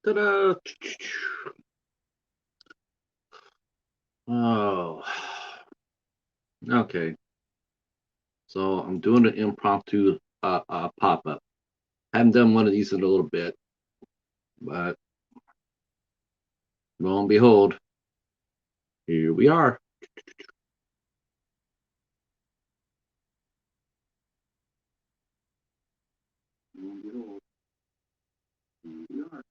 Ta-da! Oh, okay. So I'm doing an impromptu pop-up. Haven't done one of these in a little bit, but lo and behold, here we are. Lo and behold, here we are.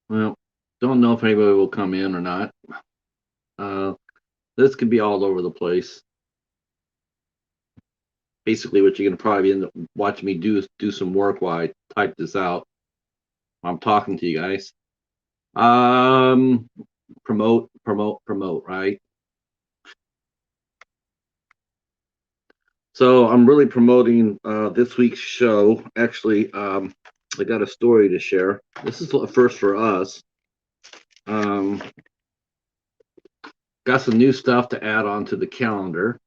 Well, don't know if anybody will come in or not. Uh, this could be all over the place. Basically, what you're gonna probably end up watching me do some work while I type this out. I'm talking to you guys. Um, promote, right? So I'm really promoting this week's show. Actually, I got a story to share. This is a first for us. Um, got some new stuff to add on to the calendar.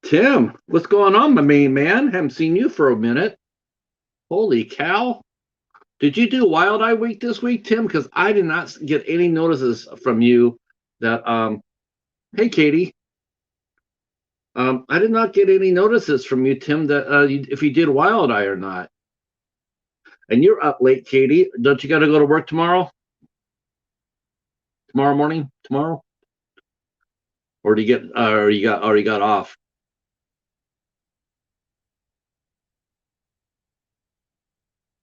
Tim, what's going on, my main man? Haven't seen you for a minute. Holy cow. Did you do Wild Eye Week this week, Tim? Because I did not get any notices from you that, hey, Katie. I did not get any notices from you, Tim, that if you did Wild Eye or not. And you're up late, Katie. Don't you got to go to work tomorrow? Tomorrow morning? Tomorrow? Or do you get? Or you got already got off?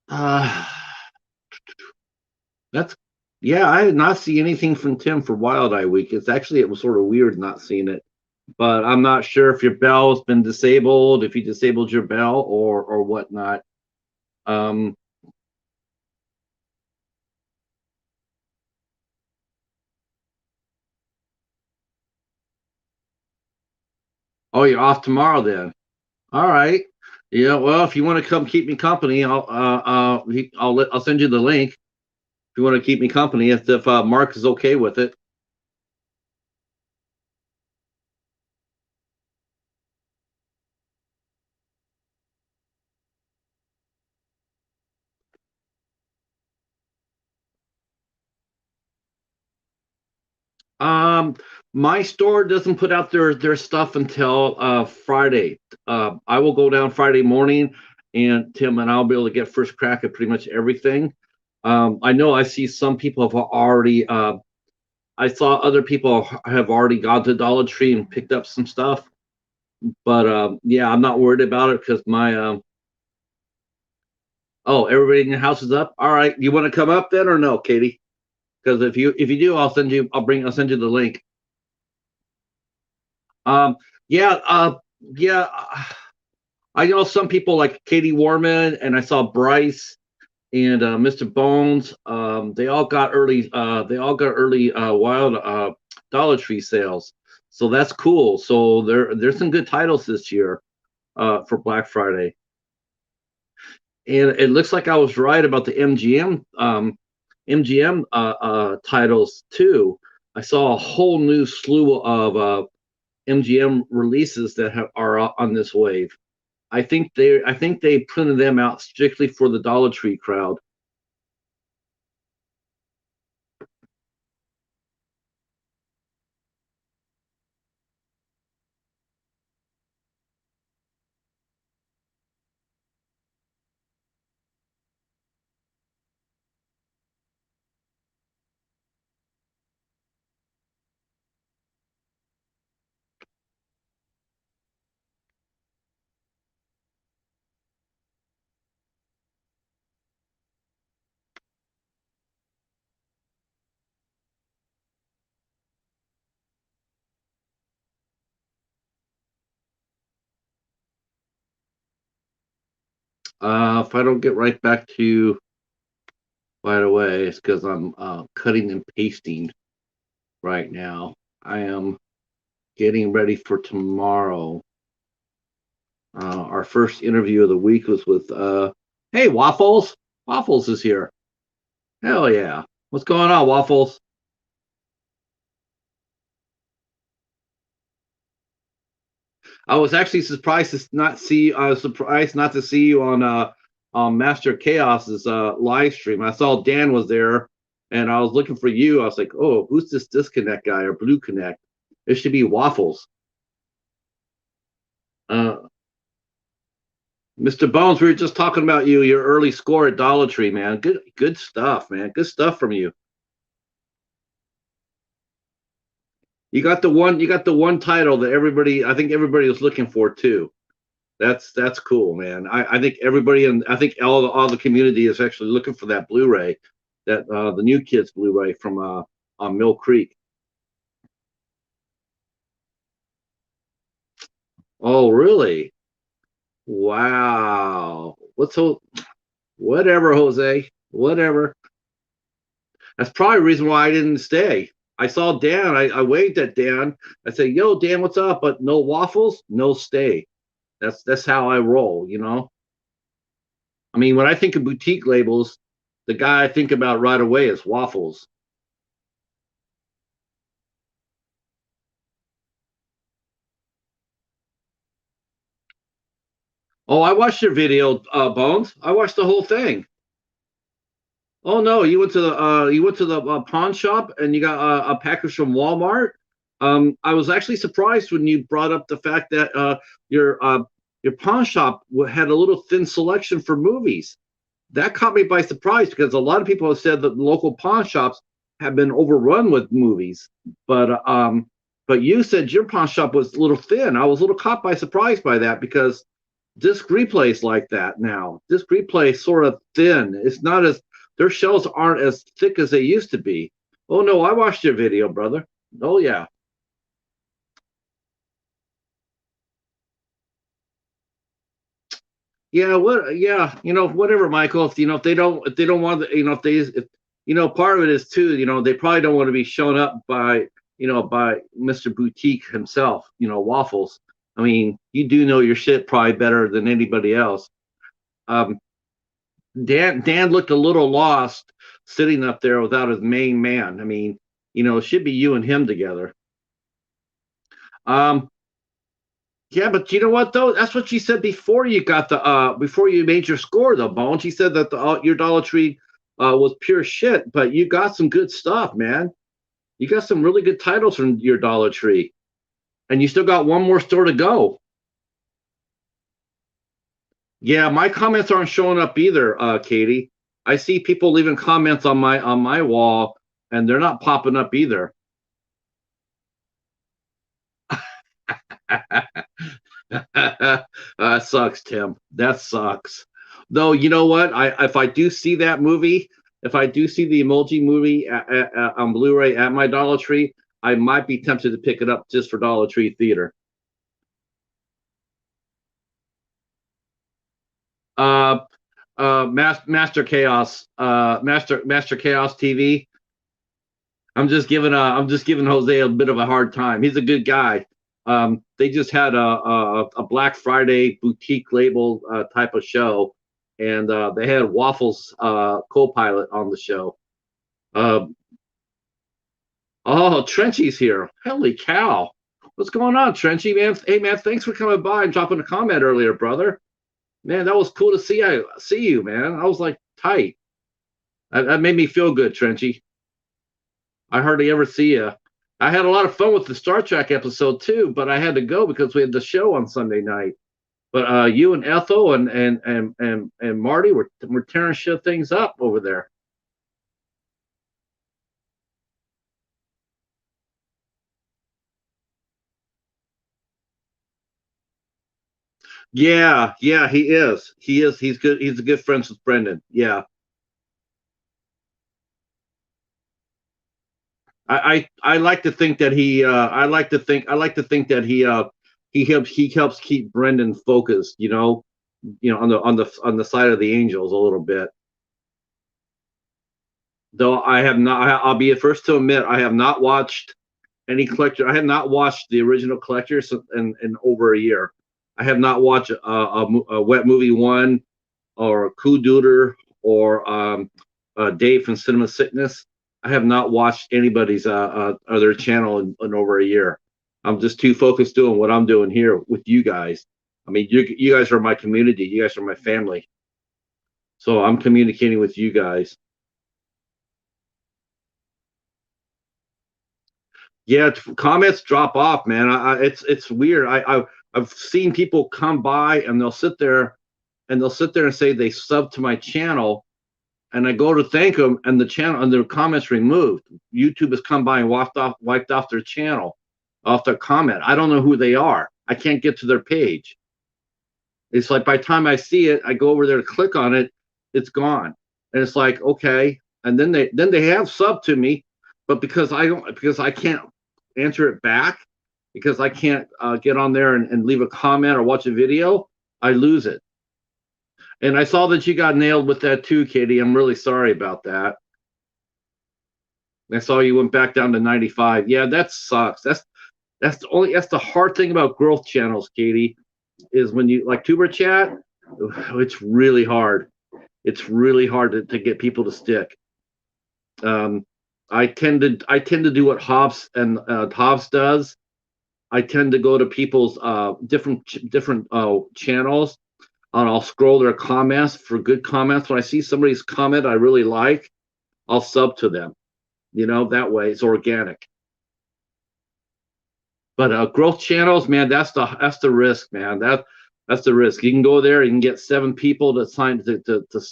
Uh, that's yeah. I did not see anything from Tim for Wild Eye Week. It was sort of weird not seeing it, but I'm not sure if your bell's been disabled, if you disabled your bell or whatnot. Um, oh, you're off tomorrow then. All right. Yeah. Well, if you want to come keep me company, I'll send you the link. If you want to keep me company, if Mark is okay with it. Um, my store doesn't put out their stuff until Friday. I will go down Friday morning, and Tim and I'll be able to get first crack at pretty much everything. I know I see some people have already. I saw other people have already gone to Dollar Tree and picked up some stuff, but yeah, I'm not worried about it because my oh, everybody in the house is up. All right, you want to come up then or no, Katie? Because if you do, I'll send you the link. Um, yeah, yeah. I know some people like Katie Warman, and I saw Bryce and Mr. Bones. They all got early. They all got early Wild Dollar Tree sales, so that's cool. So there's some good titles this year for Black Friday, and it looks like I was right about the MGM titles too. I saw a whole new slew of MGM releases that are on this wave. I think they printed them out strictly for the Dollar Tree crowd. If I don't get right back to you right away, it's because I'm cutting and pasting right now. I am getting ready for tomorrow. Our first interview of the week was with hey, Waffles. Waffles is here. Hell yeah. What's going on, Waffles? I was actually surprised to not see. I was surprised not to see you on Master Chaos's live stream. I saw Dan was there, and I was looking for you. I was like, oh, who's this Disconnect guy or Blue Connect? It should be Waffles. Uh, Mr. Bones, we were just talking about you, your early score at Dollar Tree, man. Good stuff, man. Good stuff from you. You got the one title that everybody, I think everybody was looking for too. That's cool, man. I think everybody, and I think all the community is actually looking for that Blu-ray, that the New Kids Blu-ray from on Mill Creek. Oh, really? Wow. Whatever, Jose. Whatever. That's probably the reason why I didn't stay. I saw Dan. I waved at Dan. I said, "Yo, Dan, what's up?" But no waffles, no stay. That's how I roll, you know. I mean, when I think of boutique labels, the guy I think about right away is Waffles. Oh, I watched your video, Bones. I watched the whole thing. Oh no, you went to the pawn shop and you got a package from Walmart. I was actually surprised when you brought up the fact that your pawn shop had a little thin selection for movies. That caught me by surprise because a lot of people have said that local pawn shops have been overrun with movies, but you said your pawn shop was a little thin. I was a little caught by surprise by that because disc replays like that now. Disc replay sort of thin. It's not as their shells aren't as thick as they used to be. Oh no, I watched your video, brother. Oh yeah. Yeah, what yeah, whatever, Michael. If they don't want if part of it is too, they probably don't want to be shown up by by Mr. Boutique himself, Waffles. I mean, you do know your shit probably better than anybody else. Um, Dan looked a little lost sitting up there without his main man. I mean, it should be you and him together. Um, yeah, but you know what though? That's what she said before you got the before you made your score though, Bone. She said that your Dollar Tree was pure shit, but you got some good stuff, man. You got some really good titles from your Dollar Tree, and you still got one more store to go. Yeah, my comments aren't showing up either, Katie. I see people leaving comments on my wall, and they're not popping up either. That sucks, Tim. That sucks. Though, you know what? If I do see that movie, if I do see the Emoji movie on Blu-ray at my Dollar Tree, I might be tempted to pick it up just for Dollar Tree Theater. Uh, Master Chaos TV. I'm just giving Jose a bit of a hard time. He's a good guy. They just had a Black Friday boutique label type of show, and they had Waffles co-pilot on the show. Uh, oh, Trenchy's here. Holy cow! What's going on, Trenchy, man? Hey, man, thanks for coming by and dropping a comment earlier, brother. Man, that was cool to see you, man. I was like tight. That made me feel good, Trenchy. I hardly ever see you. I had a lot of fun with the Star Trek episode too, but I had to go because we had the show on Sunday night. But you and Ethel and Marty were tearing shit things up over there. Yeah, yeah, he is. He is. He's good. He's a good friends with Brendan. Yeah, I like to think that I like to think that he helps keep Brendan focused. On the side of the Angels a little bit. Though I have not. I'll be the first to admit I have not watched any collector. I have not watched the original collectors in over a year. I have not watched a Wet Movie One or Coup Duder or Dave from Cinema Sickness. I have not watched anybody's other channel in over a year. I'm just too focused doing what I'm doing here with you guys. I mean, you guys are my community. You guys are my family. So I'm communicating with you guys. Yeah, comments drop off, man. It's weird. I've seen people come by and they'll sit there and say they sub to my channel, and I go to thank them, and the channel and their comments removed. YouTube has come by and wiped off their channel, off their comment. I don't know who they are. I can't get to their page. It's like by the time I see it, I go over there to click on it, it's gone, and it's like okay. And then they have sub to me, but because I can't answer it back, because I can't get on there and leave a comment or watch a video, I lose it. And I saw that you got nailed with that too, Katie. I'm really sorry about that. I saw you went back down to 95. Yeah, that sucks. That's the hard thing about growth channels, Katie, is when you like Tuber Chat, it's really hard. It's really hard to get people to stick. Um, I tend to do what Hobbs does. I tend to go to people's different channels, and I'll scroll their comments for good comments. When I see somebody's comment I really like, I'll sub to them. That way it's organic. But growth channels, man, that's the risk, man. That's the risk. You can go there, you can get 7 people to sign to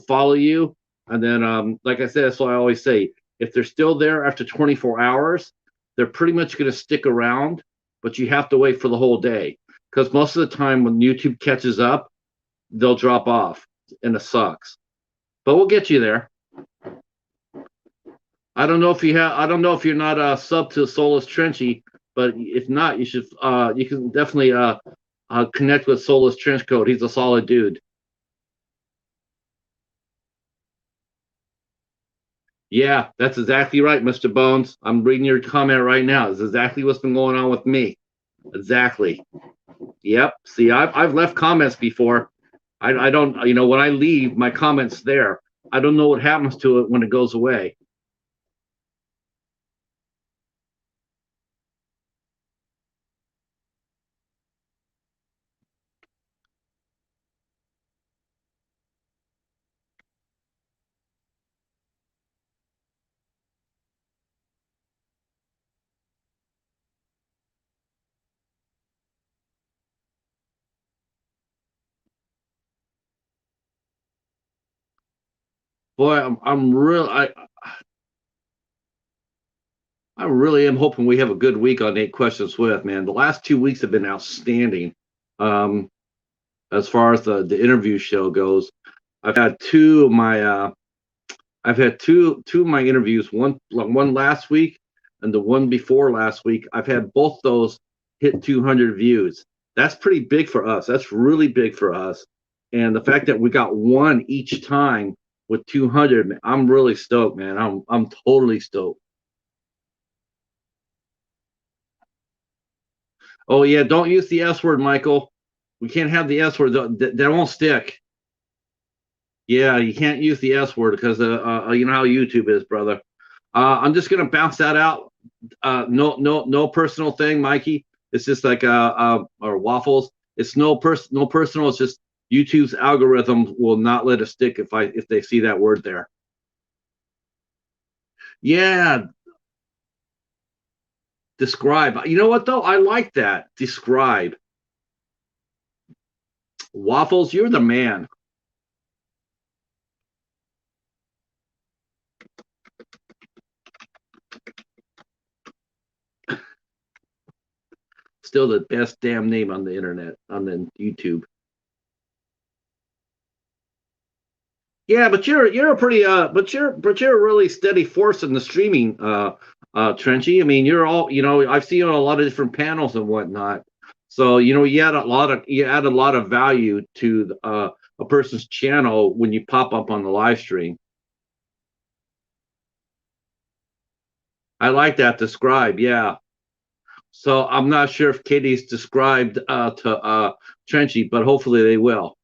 follow you, and then like I said, that's what I always say. If they're still there after 24 hours, they're pretty much going to stick around, but you have to wait for the whole day because most of the time when YouTube catches up, they'll drop off, and it sucks. But we'll get you there. I don't know if you're not a sub to Solus Trenchy, but if not, you can definitely connect with Solus Trenchcoat. He's a solid dude. Yeah, that's exactly right, Mr. Bones. I'm reading your comment right now. It's exactly what's been going on with me. Exactly. Yep. See, I've left comments before. I don't, when I leave, my comments there. I don't know what happens to it when it goes away. Boy, I really am hoping we have a good week on 8 Questions With, man. The last 2 weeks have been outstanding. Um, as far as the interview show goes, I've had two of my two of my interviews. One last week, and the one before last week. I've had both those hit 200 views. That's pretty big for us. That's really big for us. And the fact that we got one each time with 200, man, I'm really stoked, man. I'm totally stoked. Oh yeah, don't use the S word, Michael. We can't have the S word. That won't stick. Yeah, you can't use the S word because you know how YouTube is, brother. I'm just gonna bounce that out. No personal thing, Mikey. It's just like or waffles. It's no personal. It's just YouTube's algorithm will not let it stick if they see that word there. Yeah, describe. You know what though? I like that. Describe. Waffles, you're the man. Still the best damn name on the internet, on the YouTube. Yeah, but you're a pretty but you're a really steady force in the streaming, Trenchy. I mean, you're all I've seen you on a lot of different panels and whatnot. So you add a lot of value to a person's channel when you pop up on the live stream. I like that describe. Yeah. So I'm not sure if Katie's described to Trenchy, but hopefully they will.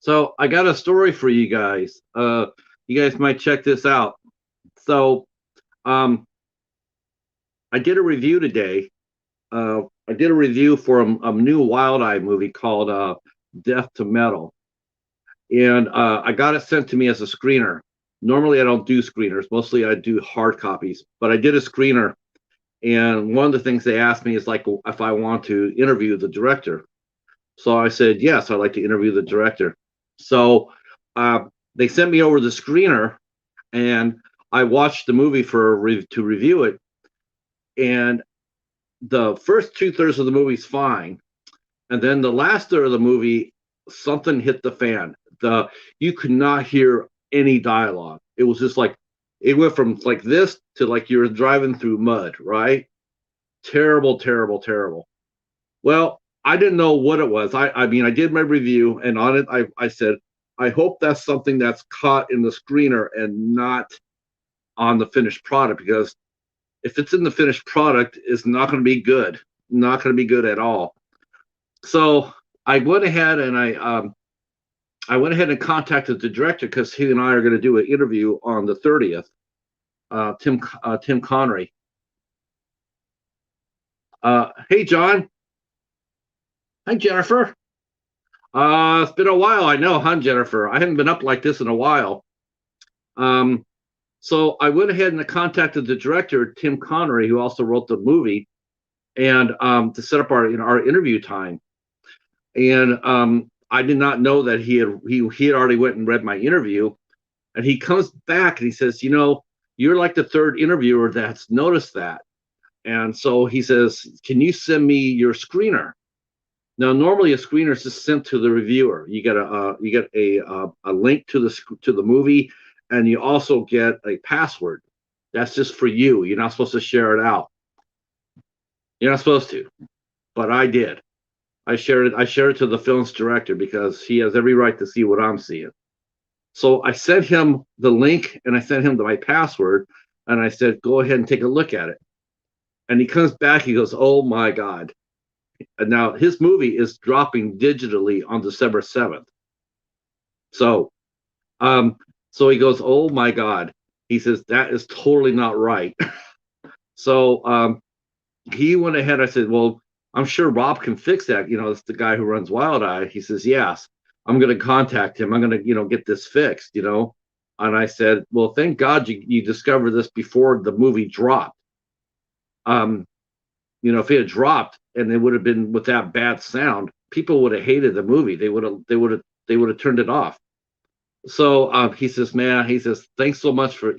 So I got a story for you guys. You guys might check this out. So um, I did a review today. I did a review for a new Wild Eye movie called Death to Metal, and I got it sent to me as a screener. Normally, I don't do screeners. Mostly, I do hard copies. But I did a screener, and one of the things they asked me is like if I want to interview the director. So I said yes, I'd like to interview the director. So uh, they sent me over the screener, and I watched the movie to review it. And the first 2/3 of the movie's fine, and then the last third of the movie, something hit the fan. You could not hear any dialogue. It was just like it went from like this to like you're driving through mud, right? Terrible, terrible, terrible. Well, I didn't know what it was. I mean, I did my review, and on it, I said, I hope that's something that's caught in the screener and not on the finished product, because if it's in the finished product, it's not going to be good. Not going to be good at all. So I went ahead and I went ahead and contacted the director because he and I are going to do an interview on the 30th. Tim Connery. Hey John. Hi Jennifer. It's been a while. I know, huh, Jennifer? I haven't been up like this in a while. Um, so I went ahead and contacted the director, Tim Connery, who also wrote the movie, and to set up our interview time. And I did not know that he had already went and read my interview, and he comes back and he says, you're like the third interviewer that's noticed that. And so he says, can you send me your screener? Now, normally a screener is just sent to the reviewer. You get a link to the movie, and you also get a password. That's just for you. You're not supposed to share it out. You're not supposed to, but I did. I shared it. I shared it to the film's director because he has every right to see what I'm seeing. So I sent him the link and I sent him my password, and I said, go ahead and take a look at it. And he comes back. He goes, oh my God. And now his movie is dropping digitally on December 7th. So, so he goes, oh my God. He says, that is totally not right. So he went ahead. I said, well, I'm sure Rob can fix that. It's the guy who runs Wild Eye. He says, yes, I'm going to contact him. I'm going to, get this fixed, And I said, well, thank God you discovered this before the movie dropped. If it had dropped and it would have been with that bad sound, people would have hated the movie. They would have turned it off. So he says, man, he says, thanks so much for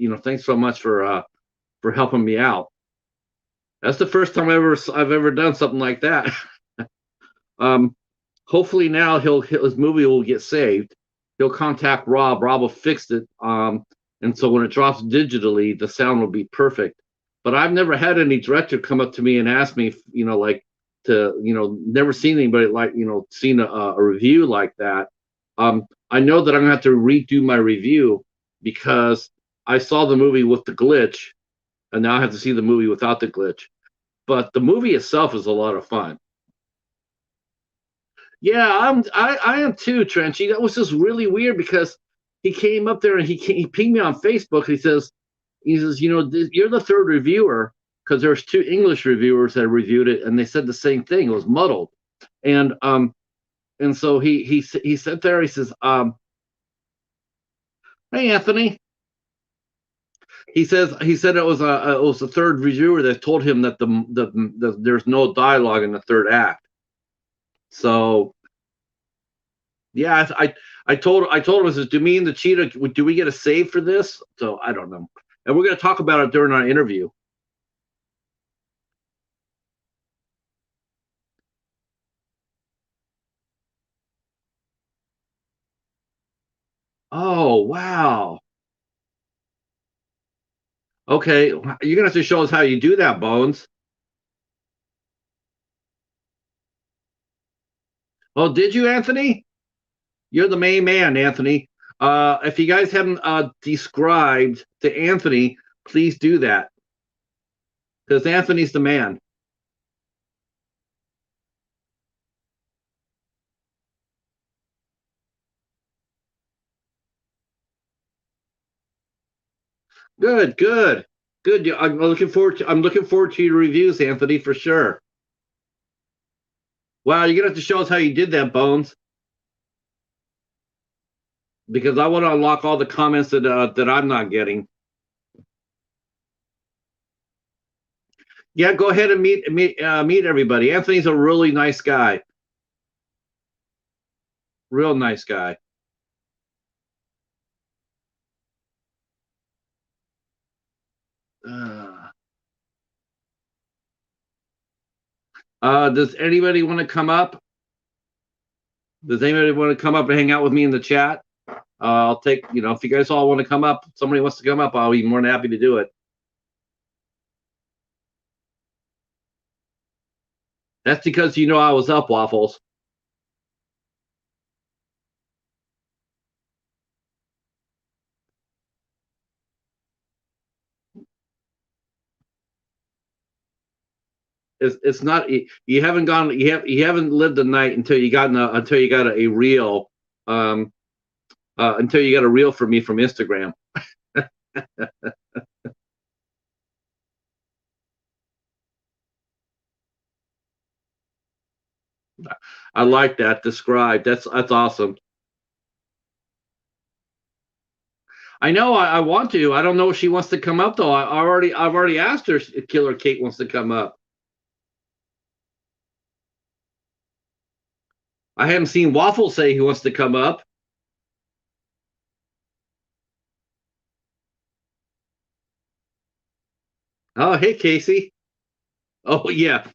helping me out. That's the first time I've ever done something like that. Hopefully now his movie will get saved. He'll contact Rob. Rob will fix it. And so when it drops digitally, the sound will be perfect. But I've never had any director come up to me and ask me, never seen anybody seen a review like that. I know that I'm gonna have to redo my review because I saw the movie with the glitch, and now I have to see the movie without the glitch. But the movie itself is a lot of fun. Yeah, I am too, Trenchy. That was just really weird because he came up there and he pinged me on Facebook. He says, you're the third reviewer, because there's two English reviewers that reviewed it, and they said the same thing. It was muddled, and so he sat there. He says, hey Anthony. He said it was the third reviewer that told him that there's no dialogue in the third act. So yeah, I told him, I said, do me and the cheetah, do we get a save for this? So I don't know, and we're going to talk about it during our interview. Oh wow. Okay, you're gonna have to show us how you do that, Bones. Oh, did you, Anthony? You're the main man, Anthony. If you guys haven't described to Anthony, please do that, because Anthony's the man. Good, good, good. I'm looking forward to your reviews, Anthony, for sure. Wow, you're gonna have to show us how you did that, Bones, because I want to unlock all the comments that I'm not getting. Yeah, go ahead and meet everybody. Anthony's a really nice guy, real nice guy. Uh, does anybody want to come up? Does anybody want to come up and hang out with me in the chat? I'll take, if you guys all want to come up, somebody wants to come up, I'll be more than happy to do it. That's because I was up, Waffles. It's not you haven't gone you haven't lived a night until you got a reel until you got a reel from me from Instagram. I like that. Describe. That's awesome. I know. I want to. I don't know if she wants to come up though. I've already asked her if Killer Kate wants to come up. I haven't seen Waffle say he wants to come up. Oh, hey Casey. Oh yeah.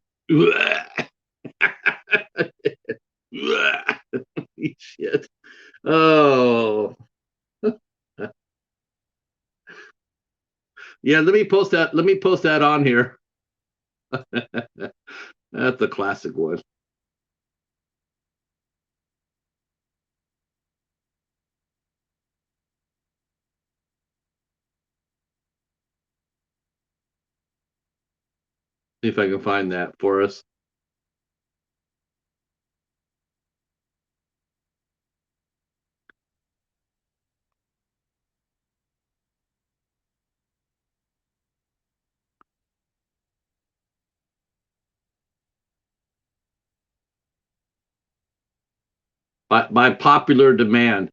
Shit. Oh. Yeah, let me post that. Let me post that on here. That's a classic one. See if I can find that for us. By popular demand.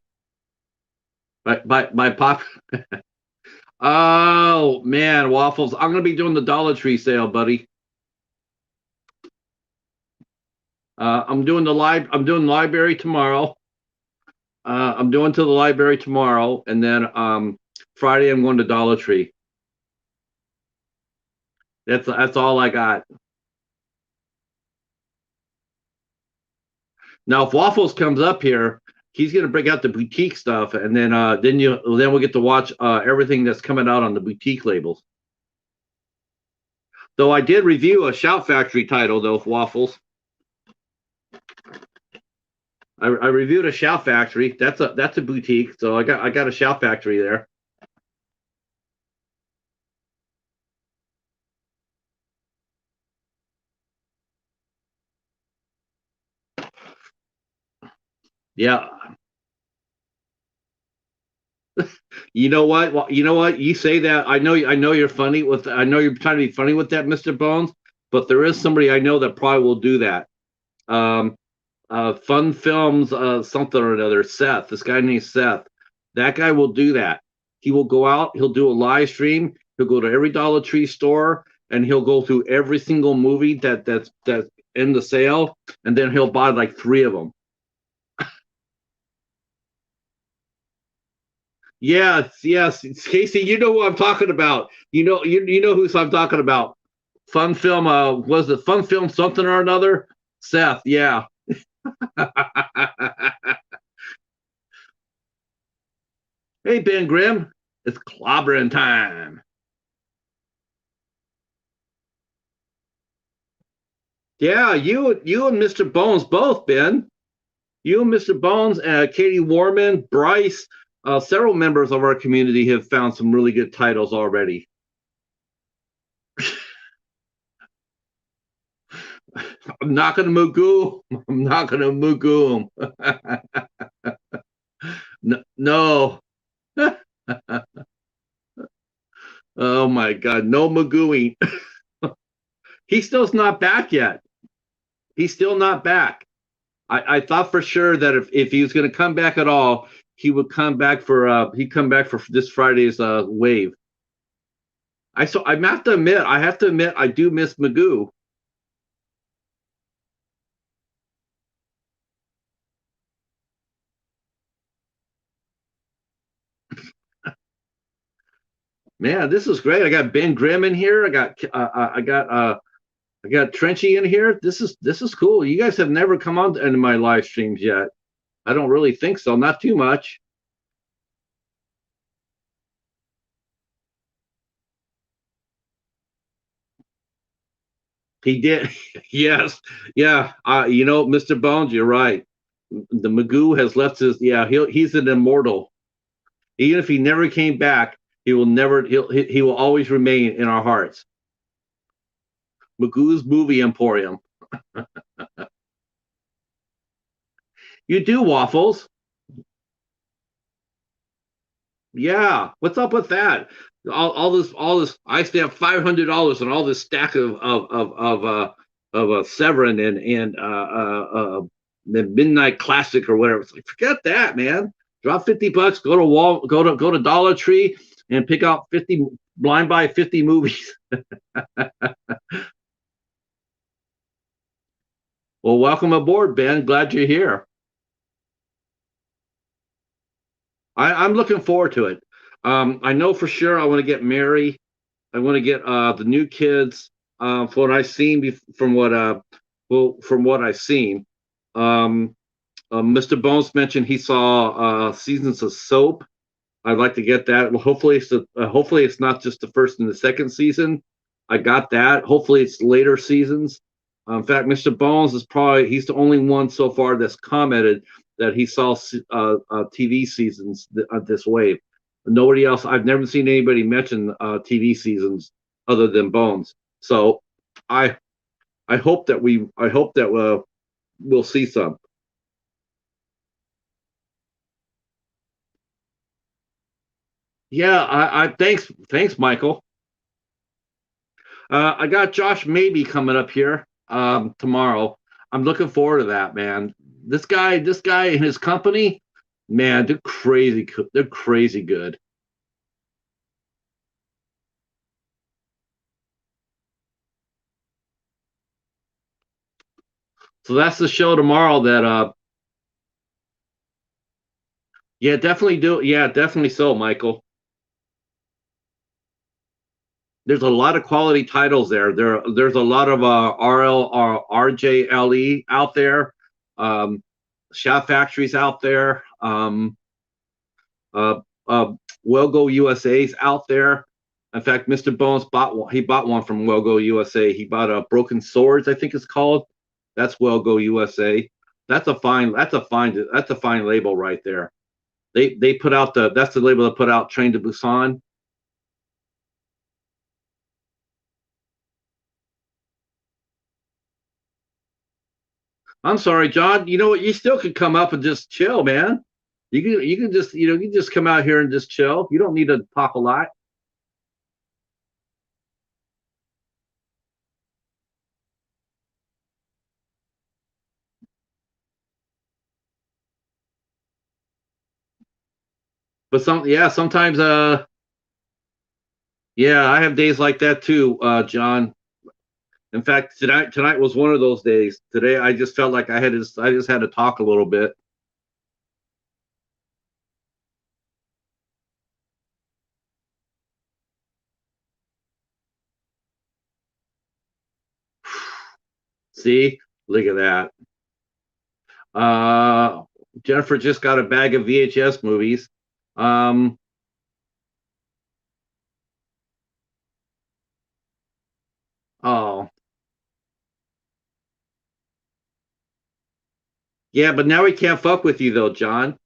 By pop. Oh man, Waffles! I'm gonna be doing the Dollar Tree sale, buddy. I'm doing library tomorrow. I'm doing to the library tomorrow, and then Friday I'm going to Dollar Tree. That's all I got. Now, if Waffles comes up here, he's gonna break out the boutique stuff, and then we'll get to watch everything that's coming out on the boutique labels. Though I did review a Shout Factory title though, Waffles. I reviewed a Shout Factory. That's a boutique, so I got a Shout Factory there. Yeah. You know what? Well, you know what? You say that. I know you're funny with. I know you're trying to be funny with that, Mr. Bones. But there is somebody I know that probably will do that. Um, Fun Films, something or another. Seth, this guy named Seth. That guy will do that. He will go out. He'll do a live stream. He'll go to every Dollar Tree store and he'll go through every single movie that's in the sale, and then he'll buy like three of them. Yes, yes, Casey, you know what I'm talking about. You know who I'm talking about. Fun Film, was it Fun Film something or another? Seth, yeah. Hey Ben Grimm, it's clobbering time. Yeah, you and Mr. Bones both, Ben. You and Mr. Bones, Katie Warman, Bryce, several members of our community have found some really good titles already. I'm not gonna Mugu. I'm not gonna Mugu. No. Oh my God, no Magooing. He still's not back yet. He's still not back. I thought for sure that if he was going to come back at all, he would come back for he'd come back for this Friday's wave. I have to admit I do miss Magoo. Man, this is great. I got Ben Grimm in here. I got Trenchy in here. This is cool. You guys have never come on to any of my live streams yet. I don't really think so. Not too much. He did. Yes. Yeah. Mr. Bones, you're right. The Magoo has left his. Yeah. He's an immortal. Even if he never came back, he will never. He will always remain in our hearts. Magoo's Movie Emporium. You do waffles. Yeah. What's up with that? All this. I used to have $500 on all this stack of Severin and the Midnight Classic or whatever. It's like forget that, man. Drop $50. Go to Dollar Tree and pick out 50 blind buy 50 movies. Well, welcome aboard, Ben. Glad you're here. I'm looking forward to it. I know for sure I want to get Mary. I want to get the new kids. From what I've seen, from what I've seen. Um, Mr. Bones mentioned he saw seasons of Soap. I'd like to get that. Well, hopefully it's not just the first and the second season. I got that. Hopefully it's later seasons. In fact, Mr. Bones he's the only one so far that's commented that he saw TV seasons this wave. Nobody else. I've never seen anybody mention TV seasons other than Bones. So I I hope that we'll see some. Yeah, I thanks, Michael. I got Josh Maybe coming up here tomorrow. I'm looking forward to that, man. This guy and his company, man, they're crazy. They're crazy good. So that's the show tomorrow. Yeah, definitely do. Yeah, definitely so, Michael. There's a lot of quality titles there. There's a lot of RJLE out there. Um, Shout Factories out there. Uh, uh, Well Go USA's out there. In fact, Mr. Bones bought one. He bought one from Well Go USA. He bought a Broken Swords, I think it's called. That's Well Go USA. That's a fine label right there. They put out that's the label that put out Train to Busan. I'm sorry, John. You know what? You still could come up and just chill, man. You can just you can just come out here and just chill. You don't need to talk a lot. But sometimes yeah, I have days like that too, John. In fact, tonight was one of those days. Today I just felt like I just had to talk a little bit. See, look at that. Uh, Jennifer just got a bag of VHS movies. Um, oh yeah, but now he can't fuck with you though, John.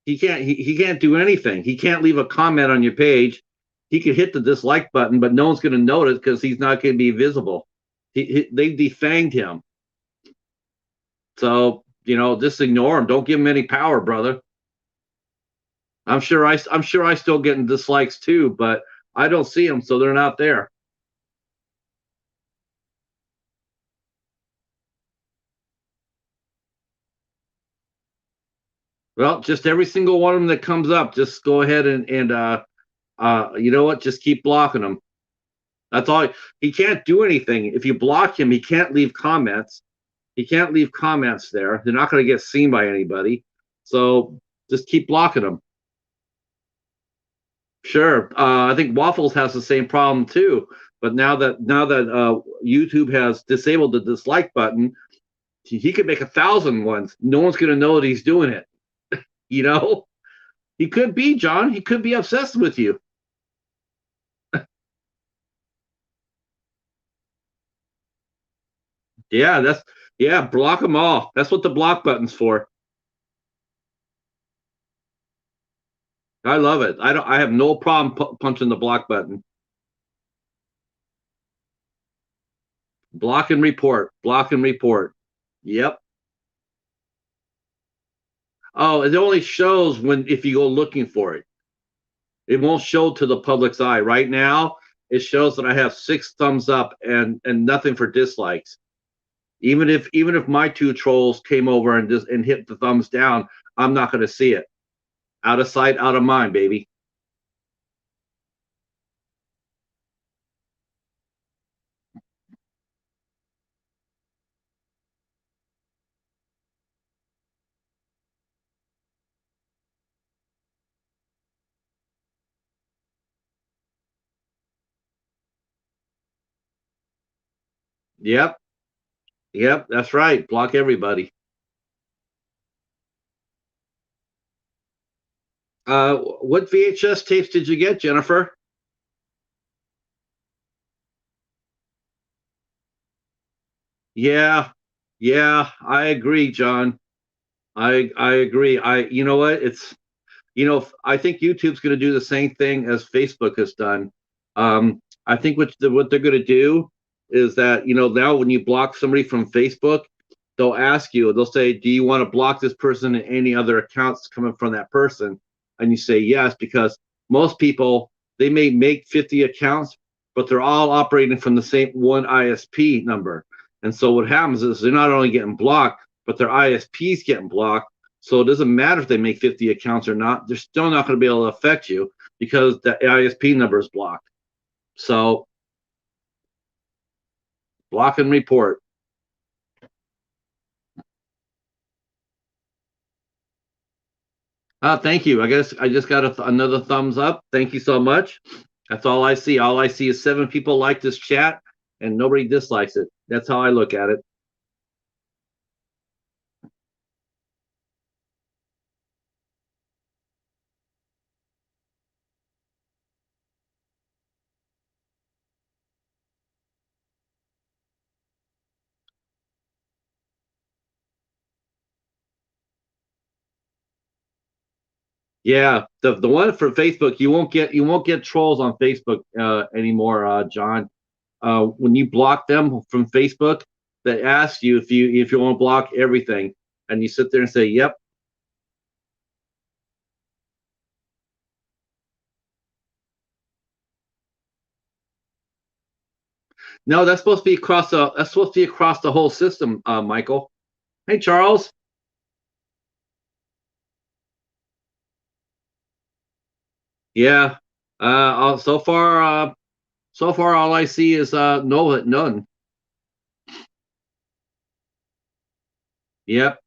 He can't do anything. He can't leave a comment on your page. He could hit the dislike button, but no one's going to notice because he's not going to be visible. They defanged him. So just ignore him. Don't give him any power, brother. I'm sure I still getting dislikes too, but I don't see them, so they're not there. Well, just every single one of them that comes up, just go ahead and you know what? Just keep blocking them. That's all. He can't do anything. If you block him, he can't leave comments. He can't leave comments there. They're not going to get seen by anybody. So just keep blocking them. Sure. I think Waffles has the same problem too. But now that YouTube has disabled the dislike button, he could make 1,000 ones. No one's going to know that he's doing it. You know, he could be, John. He could be obsessed with you. Yeah, block them all. That's what the block button's for. I love it. I have no problem punching the block button. Block and report. Block and report. Yep. Oh, it only shows when if you go looking for it. It won't show to the public's eye. Right now, it shows that I have 6 thumbs up and nothing for dislikes. Even if my 2 trolls came over and hit the thumbs down, I'm not going to see it. Out of sight, out of mind, baby. Yep, yep, that's right. Block everybody. What VHS tapes did you get, Jennifer? Yeah, yeah, I agree, John. I agree. You know what? I think YouTube's going to do the same thing as Facebook has done. I think what they're going to do is that now when you block somebody from Facebook, they'll ask you. They'll say, "Do you want to block this person and any other accounts coming from that person?" And you say yes because most people they may make 50 accounts, but they're all operating from the same one ISP number. And so what happens is they're not only getting blocked, but their ISP's getting blocked. So it doesn't matter if they make 50 accounts or not. They're still not going to be able to affect you because the ISP number is blocked. So block and report. Thank you. I guess I just got another thumbs up. Thank you so much. That's all I see. All I see is 7 people like this chat and nobody dislikes it. That's how I look at it. Yeah, the one for Facebook, you won't get trolls on Facebook anymore, John. When you block them from Facebook, they ask you if you want to block everything, and you sit there and say, "Yep." No, that's supposed to be across the whole system, Michael. Hey, Charles. Yeah. So far, all I see is no, none. Yep.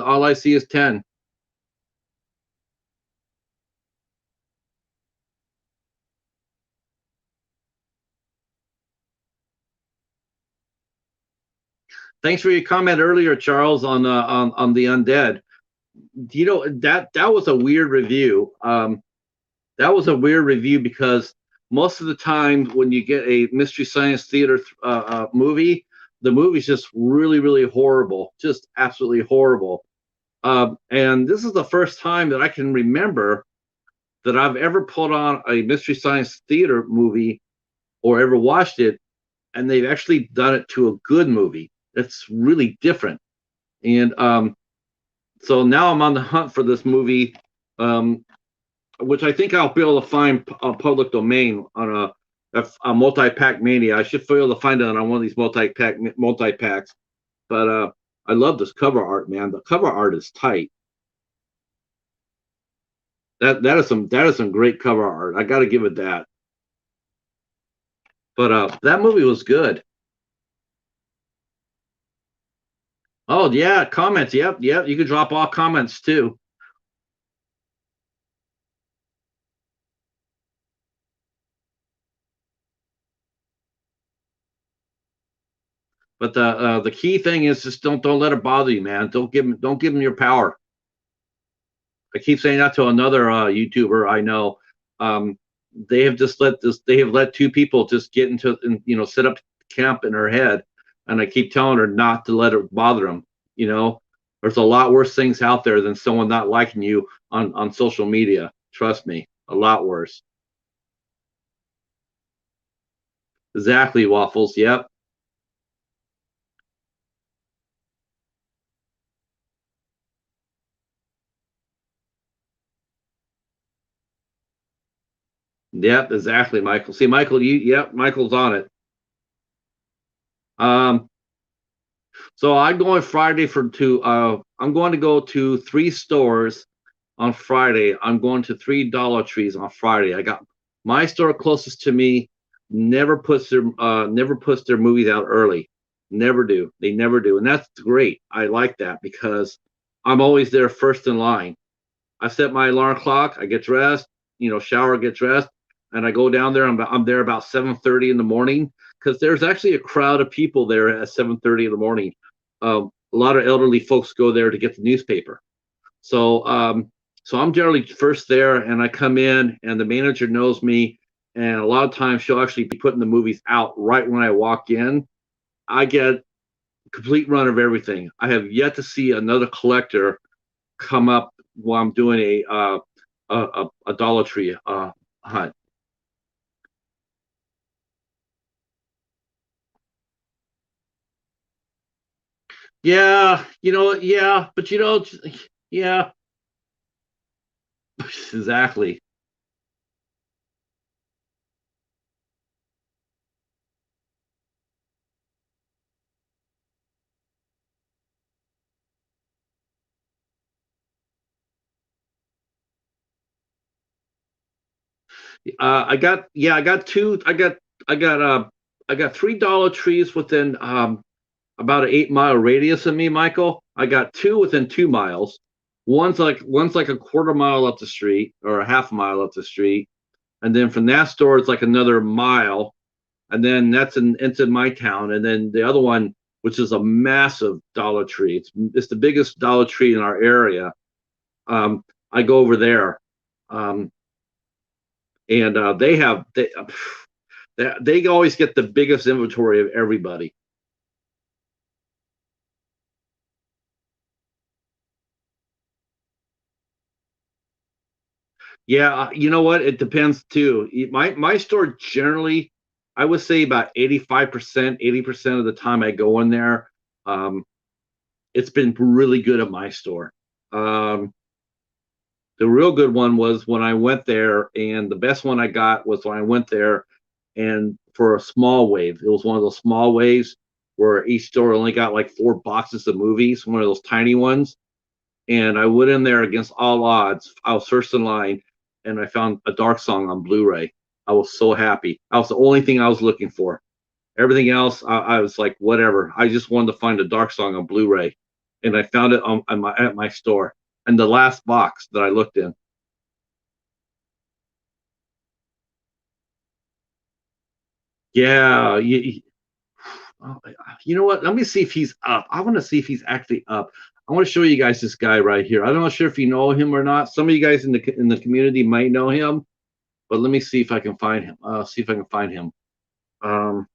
All I see is 10. Thanks for your comment earlier, Charles, on the undead. That was a weird review. That was a weird review because most of the time when you get a mystery science theater movie, the movie's just really, really horrible, just absolutely horrible. And this is the first time that I can remember that I've ever put on a mystery science theater movie or ever watched it, and they've actually done it to a good movie. That's really different. And so now I'm on the hunt for this movie. Um, which I think I'll be able to find public domain on a multi-pack mania. I should be able to find it on one of these multi-packs. But I love this cover art, man. The cover art is tight. That is some great cover art. I got to give it that. But that movie was good. Oh yeah, comments. Yep, yep. You can drop all comments too. But the key thing is just don't let it bother you, man. Don't give them your power. I keep saying that to another YouTuber I know. Um, they have just let this. They have let two people just get into and set up camp in her head, and I keep telling her not to let it bother them. You know, there's a lot worse things out there than someone not liking you on social media. Trust me, a lot worse. Exactly, waffles. Yep, yep, exactly, Michael. See, Michael, yep, Michael's on it. Um, so I'm going Friday for two. I'm going to go to three stores on Friday. I'm going to three Dollar Trees on Friday. I got my store closest to me. Never puts their movies out early. Never do. They never do, and that's great. I like that because I'm always there first in line. I set my alarm clock. I get dressed. Shower, get dressed, and I go down there. I'm there about 7:30 in the morning because there's actually a crowd of people there at 7:30 in the morning. A lot of elderly folks go there to get the newspaper. So I'm generally first there, and I come in, and the manager knows me, and a lot of times she'll actually be putting the movies out right when I walk in. I get complete run of everything. I have yet to see another collector come up while I'm doing a Dollar Tree hunt. Yeah, yeah, but yeah, exactly. I got two. I got I got three Dollar Trees within about an 8 mile radius of me, Michael. I got two within 2 miles. One's like a quarter mile up the street or a half mile up the street, and then from that store it's like another mile, and then that's into my town, and then the other one, which is a massive Dollar Tree. It's the biggest Dollar Tree in our area. I go over there, um, and they always get the biggest inventory of everybody. Yeah, you know what? It depends too. My store generally, I would say about 85%, 80% of the time I go in there, um, it's been really good at my store. Um, the real good one was when I went there, and the best one I got was when I went there and for a small wave. It was one of those small waves where each store only got like four boxes of movies, one of those tiny ones. And I went in there against all odds. I was first in line, and I found a Dark Song on Blu-ray. I was so happy. That was the only thing I was looking for. Everything else, I was like, whatever. I just wanted to find a Dark Song on Blu-ray, and I found it at my store. And the last box that I looked in. Yeah, oh, you know what? Let me see if he's up. I want to see if he's actually up. I want to show you guys this guy right here. I'm not sure if you know him or not. Some of you guys in the community might know him, but let me see if I can find him. See if I can find him. Um,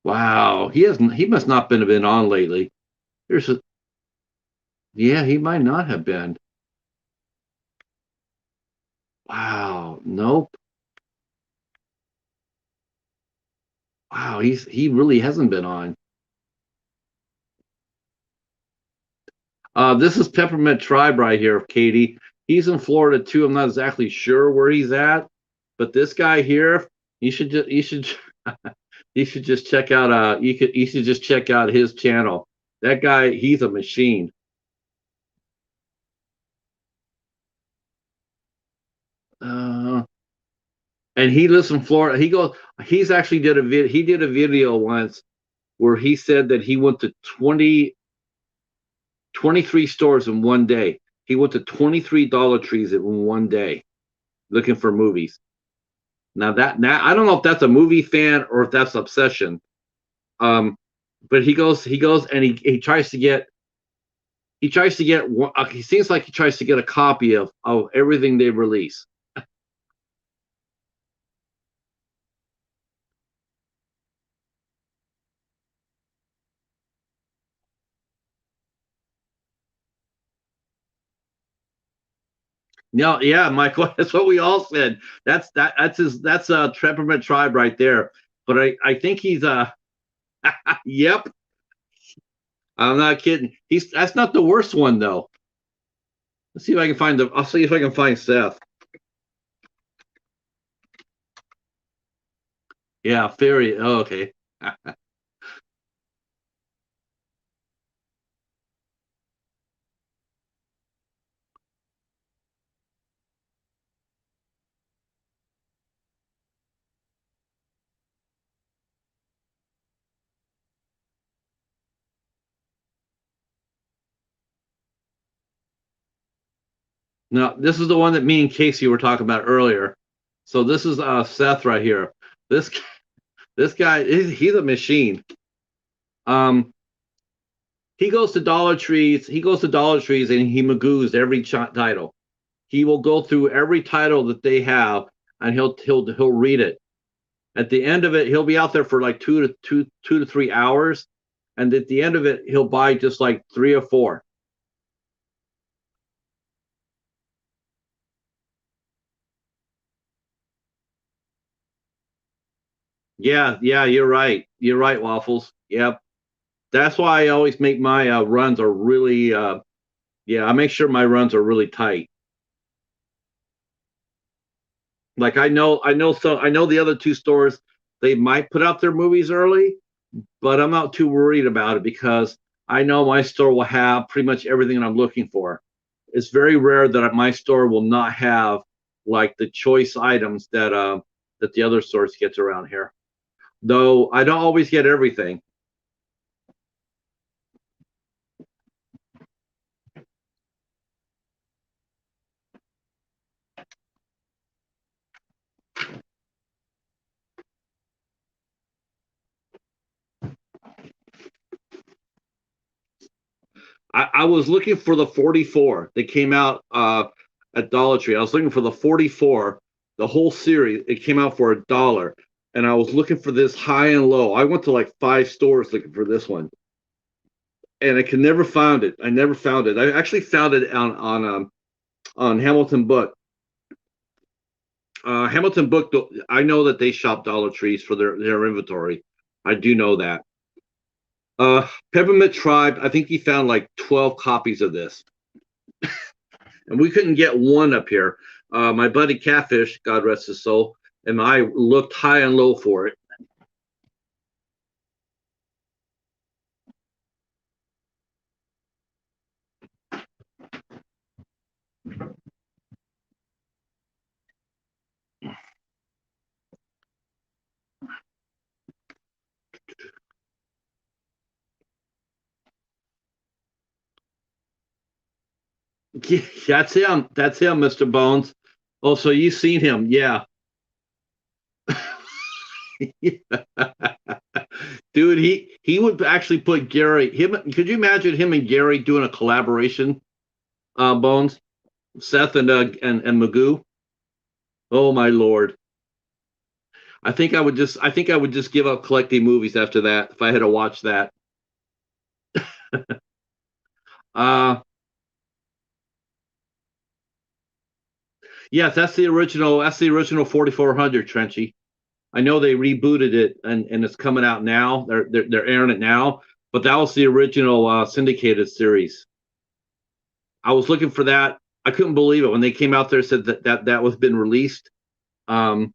wow, he hasn't. He must not been on lately. There's a Yeah, he might not have been. Wow. Nope. Wow. He really hasn't been on. This is Peppermint Tribe right here, Katie. He's in Florida too. I'm not exactly sure where he's at, but this guy here, you should you should just check out you should just check out his channel. That guy, he's a machine. Uh, and he lives in Florida. He's actually he did a video once where he said that he went to 23 stores in one day. He went to 23 Dollar Trees in one day looking for movies. Now I don't know if that's a movie fan or if that's obsession. Um, but he goes and he tries to get he seems like he tries to get a copy of everything they release. No, yeah, Michael, that's what we all said. That's a Temperament Tribe right there. But I think he's yep. I'm not kidding. He's That's not the worst one though. Let's see if I can find the. I'll see if I can find Seth. Yeah, Fairy. Oh, okay. Now this is the one that me and Casey were talking about earlier. So this is Seth right here. This this guy he's a machine. Um, he goes to Dollar Trees. He goes to Dollar Trees and he magoos every title. He will go through every title that they have and he'll read it. At the end of it, he'll be out there for like 2 to 3 hours, and at the end of it, he'll buy just like three or four. Yeah, yeah, you're right. You're right, Waffles. Yep. That's why I always make my runs are really yeah, I make sure my runs are really tight. Like I know the other two stores they might put out their movies early, but I'm not too worried about it because I know my store will have pretty much everything I'm looking for. It's very rare that my store will not have like the choice items that the other stores gets around here. Though I don't always get everything. I was looking for the 44 that came out at Dollar Tree. I was looking for the 44, the whole series. It came out for $1, and I was looking for this high and low. I went to like 5 stores looking for this one, and I could never found it. I never found it. I actually found it on Hamilton Book. Hamilton Book. I know that they shop Dollar Trees for their inventory. I do know that. Peppermint Tribe. I think he found like 12 copies of this, and we couldn't get one up here. My buddy Catfish, God rest his soul, and I looked high and low for it. Yeah, that's him. That's him, Mr. Bones. Oh, so you've seen him? Yeah. Dude, he would actually put Gary him. Could you imagine him and Gary doing a collaboration? Bones, Seth and Magoo. Oh my lord! I think I would just give up collecting movies after that if I had to watch that. Uh Yes, that's the original. That's the original 4400, Trenchy. I know they rebooted it and it's coming out now. They're airing it now, but that was the original syndicated series. I was looking for that. I couldn't believe it when they came out there and said that was been released. Um,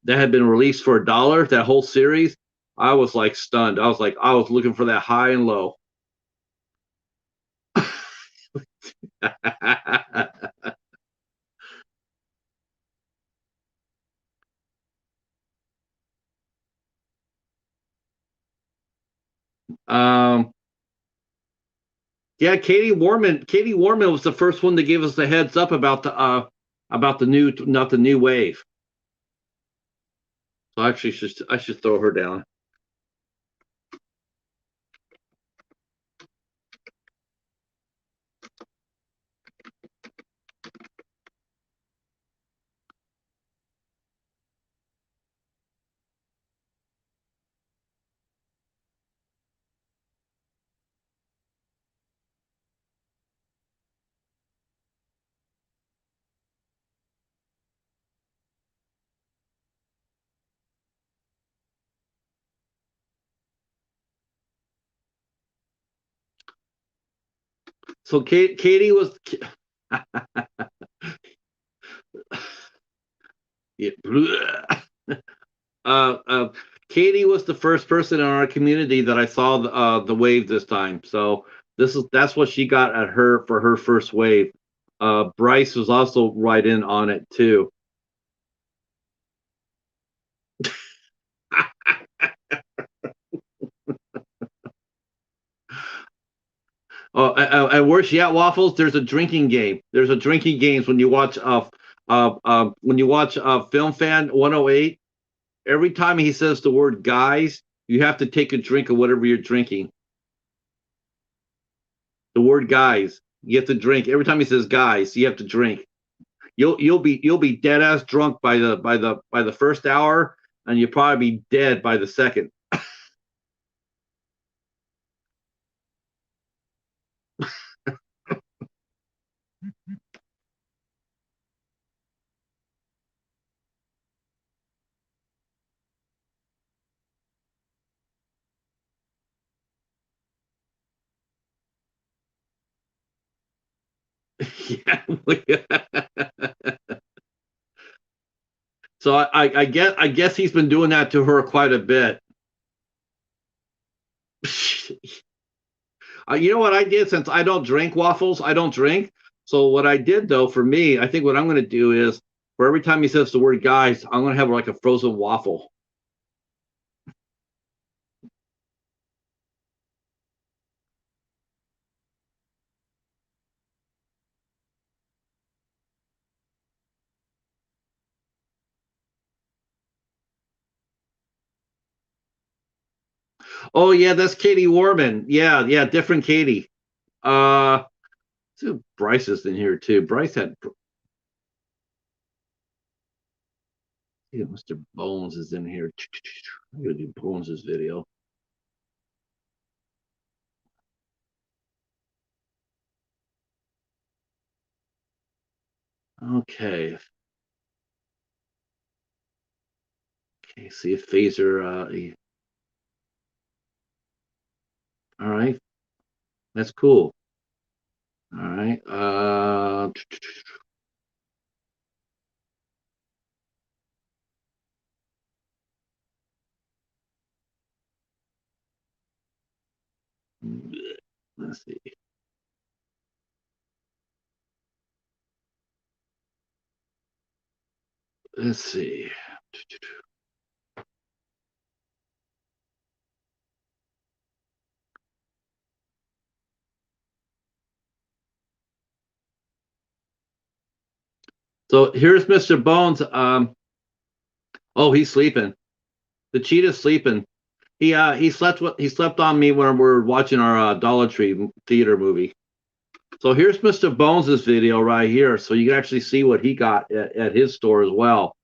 that had been released for $1. That whole series. I was like stunned. I was looking for that high and low. um, yeah, Katie Warman. Katie Warman was the first one to give us the heads up about the new, not the new wave. So actually, I should throw her down. So Katie was. Yeah, uh, uh, Katie was the first person in our community that I saw the wave this time. So that's what she got at her for her first wave. Bryce was also right in on it too. And where's she at, Waffles? There's a drinking game. There's a drinking games when you watch Film Fan 108. Every time he says the word guys, you have to take a drink of whatever you're drinking. The word guys, you have to drink. Every time he says guys, you have to drink. You'll be dead ass drunk by the first hour, and you'll probably be dead by the second. Yeah. So I guess he's been doing that to her quite a bit. You know what I did, since I don't drink, Waffles? I don't drink. So what I did though, for me, I think what I'm going to do is, for every time he says the word guys, I'm going to have like a frozen waffle. Oh yeah, that's Katie Warman. Yeah, yeah, different Katie. Uh, so Bryce is in here too. Bryce had, yeah, Mr. Bones is in here. I'm gonna do Bones's video. Okay. Okay. See if Phaser. All right. That's cool. All right. Let's see. Let's see. So here's Mr. Bones. Oh, he's sleeping. The cheetah's sleeping. He slept on me when we were watching our Dollar Tree theater movie. So here's Mr. Bones's video right here, so you can actually see what he got at his store as well.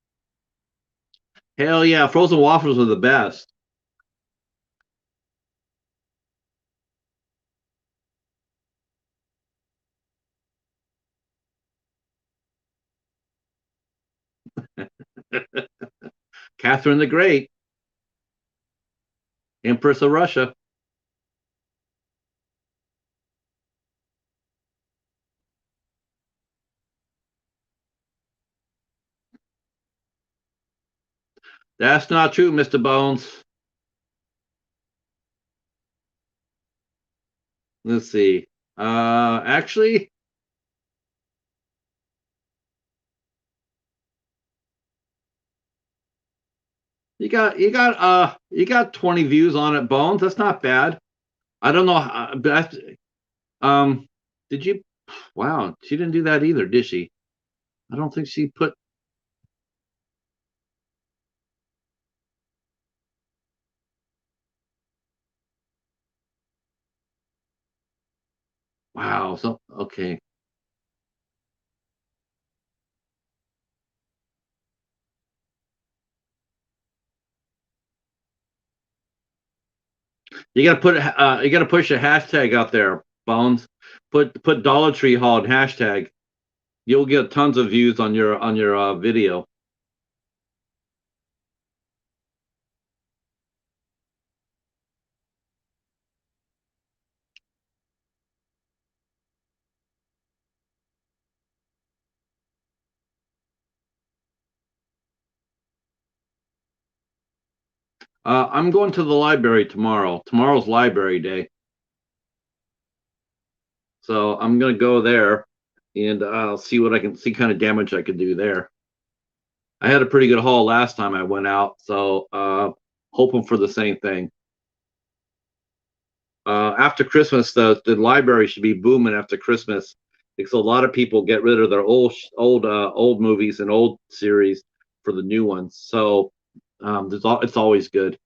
Hell yeah, frozen waffles are the best. Catherine the Great, Empress of Russia. That's not true, Mr. Bones. Let's see. Actually, you got 20 views on it, Bones. That's not bad. I don't know, but did you? Wow, she didn't do that either, did she? I don't think she put. Wow. So okay, you gotta push a hashtag out there, Bones. Put Dollar Tree Haul hashtag. You'll get tons of views on your video. I'm going to the library tomorrow. Tomorrow's library day, so I'm gonna go there and see what I can see kind of damage I can do there. I had a pretty good haul last time I went out, so hoping for the same thing. After Christmas, the library should be booming after Christmas because a lot of people get rid of their old movies and old series for the new ones. So it's always good.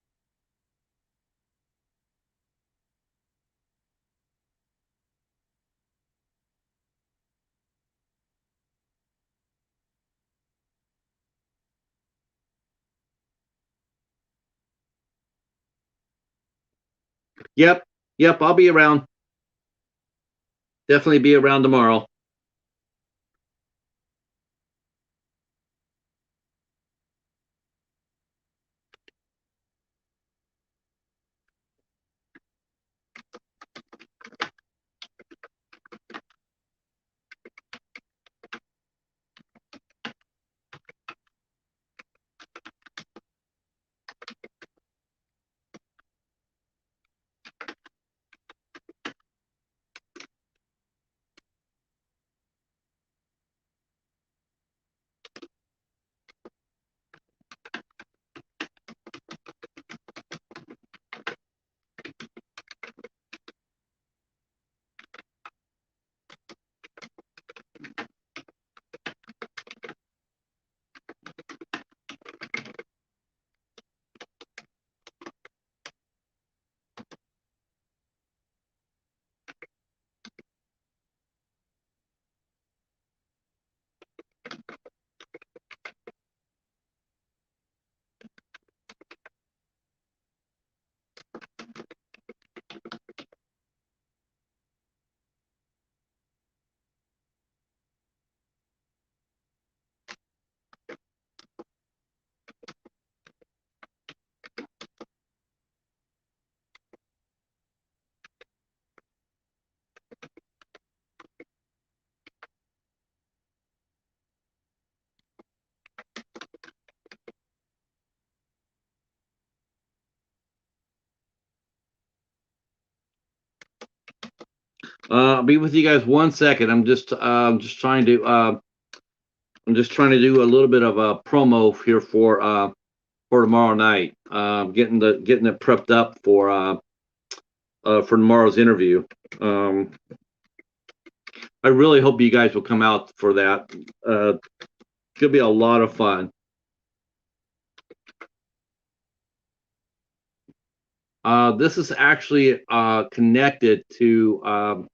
Yep, yep. I'll be around. Definitely be around tomorrow. I'll be with you guys 1 second. I'm just trying to do a little bit of a promo here for tomorrow night. Getting it prepped up for tomorrow's interview. Um, I really hope you guys will come out for that. It's gonna be a lot of fun. This is actually connected to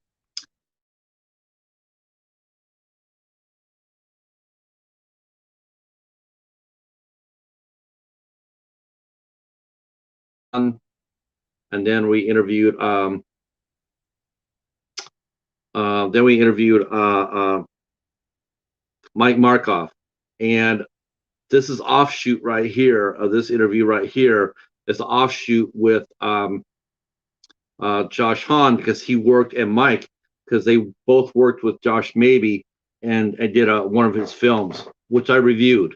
and then we interviewed Mike Markov, and this is offshoot right here of this interview right here is the offshoot with Josh Hahn because he worked and Mike because they both worked with Josh Maybe and did one of his films, which I reviewed.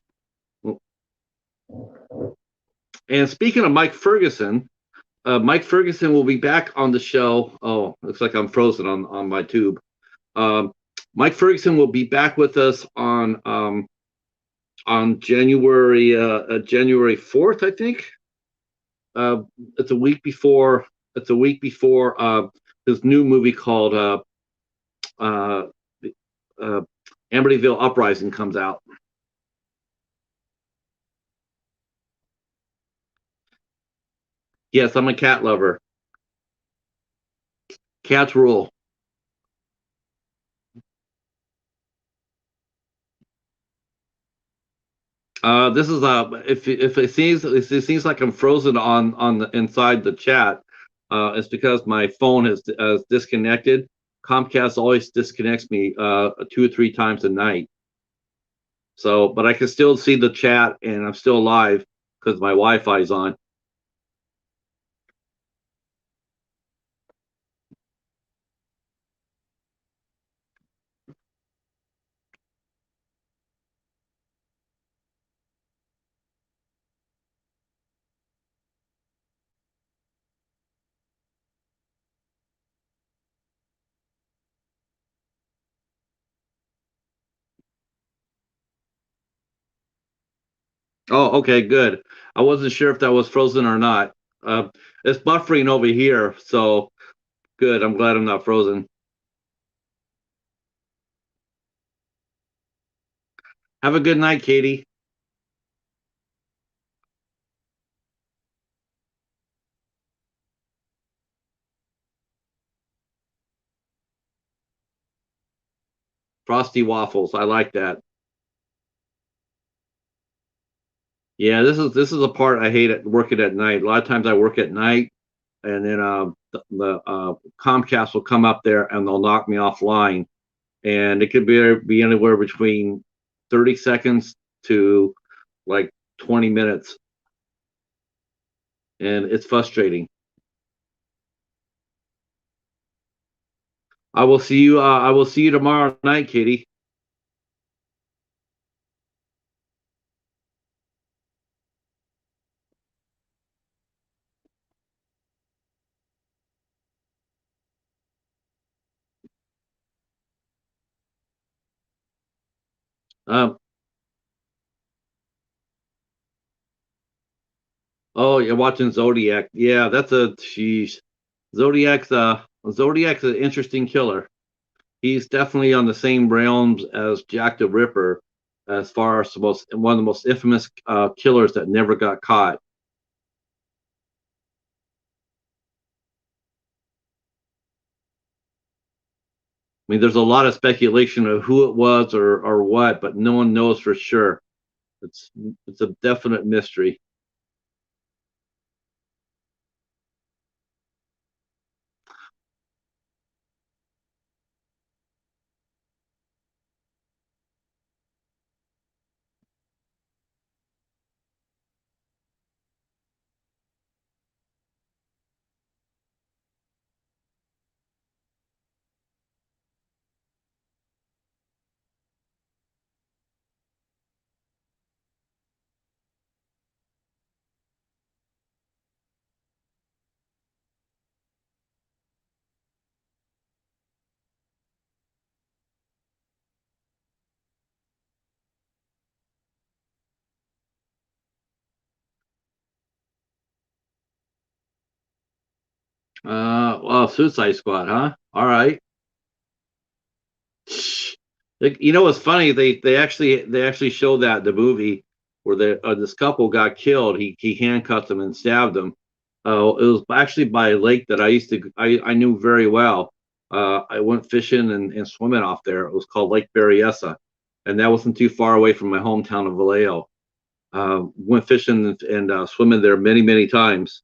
And speaking of Mike Ferguson will be back on the show. Oh, looks like I'm frozen on my tube. Um, Mike Ferguson will be back with us on January 4th, I think. Uh, it's a week before. It's a week before his new movie called uh, uh, Amityville Uprising comes out. Yes, I'm a cat lover. Cats rule. This is if it seems like I'm frozen on the inside the chat, it's because my phone is disconnected. Comcast always disconnects me 2 or 3 times a night. So, but I can still see the chat and I'm still live because my Wi-Fi is on. Oh, okay, good. I wasn't sure if that was frozen or not. It's buffering over here, so good. I'm glad I'm not frozen. Have a good night, Katie. Frosty waffles. I like that. Yeah, this is a part I hate at working at night. A lot of times I work at night, and then the Comcast will come up there and they'll knock me offline, and it could be anywhere between 30 seconds to like 20 minutes, and it's frustrating. I will see you tomorrow night, Katie. Um, oh, you're watching Zodiac. Yeah, that's a sheesh. Zodiac's Zodiac's an interesting killer. He's definitely on the same realms as Jack the Ripper, as far as one of the most infamous killers that never got caught. I mean, there's a lot of speculation of who it was or what, but no one knows for sure. It's it's a definite mystery. Well, Suicide Squad, huh? All right. You know what's funny? They actually showed that in the movie where this couple got killed. He handcuffed them and stabbed them. It was actually by a lake that I knew very well. I went fishing and swimming off there. It was called Lake Berryessa, and that wasn't too far away from my hometown of Vallejo. Went fishing and swimming there many times.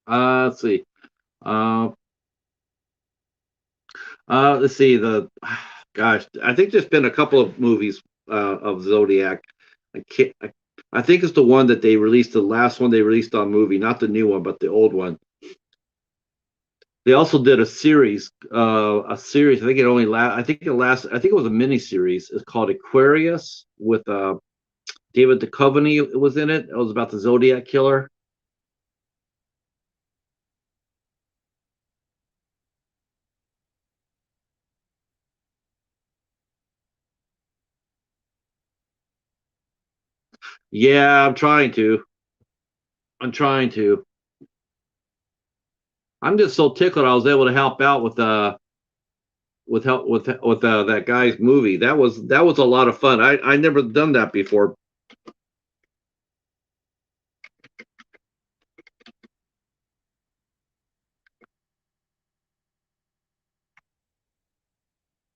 Let's see. Uh, let's see. Gosh, I think there's been a couple of movies of Zodiac. I can't. I think it's the one that they released, the last one they released on movie, not the new one, but the old one. They also did a series. A series. I think it only last. I think it last. I think it was a mini series. It's called Aquarius with David Duchovny was in it. It was about the Zodiac killer. Yeah, I'm trying to. I'm trying to. I'm just so tickled I was able to help out with help with that guy's movie. That was a lot of fun. I never done that before.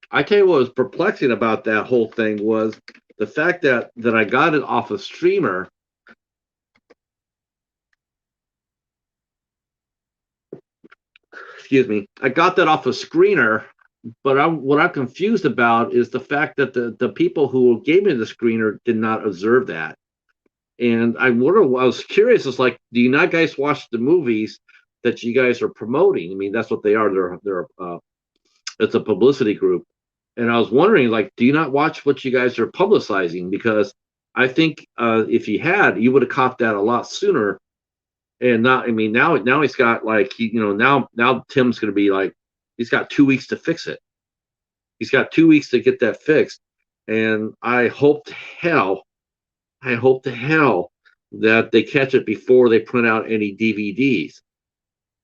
I tell you what was perplexing about that whole thing was the fact that I got it off a streamer. Excuse me. I got that off a screener, but what I'm confused about is the fact that the people who gave me the screener did not observe that. And I was curious. It's like, do you not guys watch the movies that you guys are promoting? I mean, that's what they are. They're it's a publicity group. And I was wondering, like, do you not watch what you guys are publicizing? Because I think if you had, you would have caught that a lot sooner. And not, I mean, now he's got like now Tim's going to be like, he's got 2 weeks to fix it. He's got 2 weeks to get that fixed. And I hope to hell that they catch it before they print out any DVDs,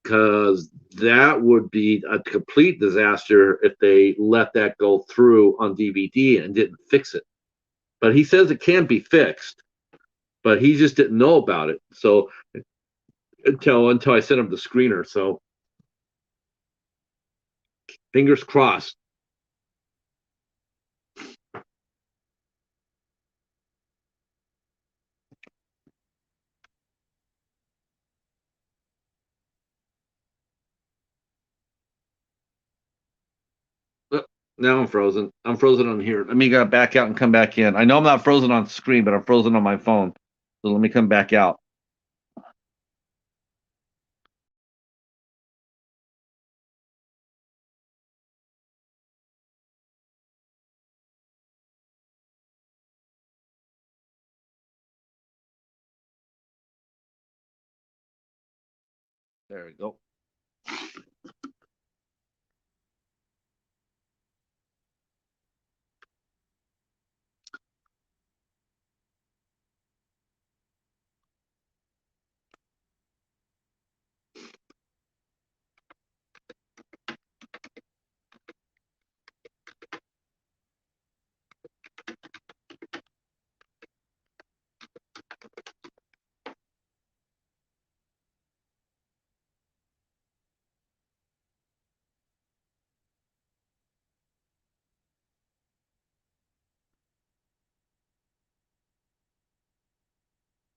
because that would be a complete disaster if they let that go through on DVD and didn't fix it. But he says it can be fixed, but he just didn't know about it. So until I sent him the screener. So fingers crossed. Uh, Now I'm frozen. I'm frozen on here. Let me go back out and come back in. I know I'm not frozen on screen, but I'm frozen on my phone. So let me come back out. There we go.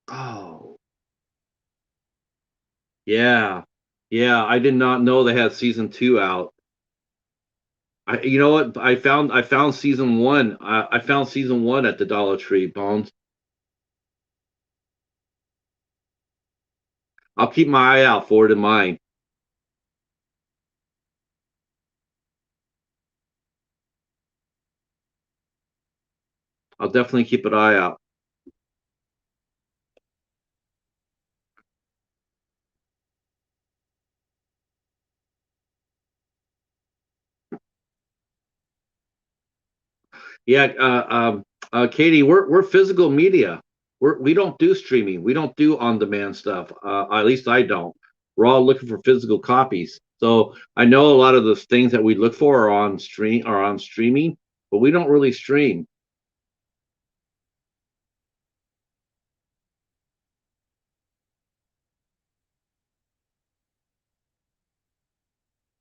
Oh, Yeah. Yeah, I did not know they had season 2 out. You know what? I found season 1. I found season 1 at the Dollar Tree, Bones. I'll keep my eye out for it in mine. I'll definitely keep an eye out. Yeah, Katie, we're physical media. We don't do streaming. We don't do on-demand stuff. At least I don't. We're all looking for physical copies. So I know a lot of the things that we look for are on streaming, but we don't really stream.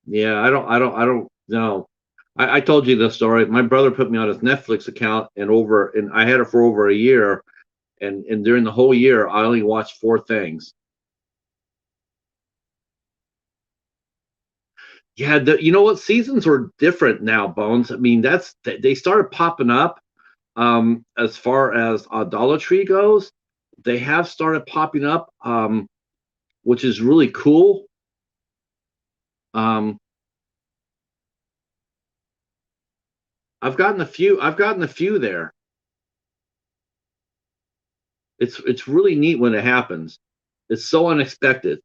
Yeah, I don't know. I told you the story. My brother put me on his Netflix account, and I had it for over a year, and during the whole year I only watched four things. Yeah, you know what? Seasons are different now, Bones. I mean, they started popping up. As far as idolatry goes, they have started popping up, which is really cool. Um, I've gotten a few. I've gotten a few there. It's really neat when it happens. It's so unexpected.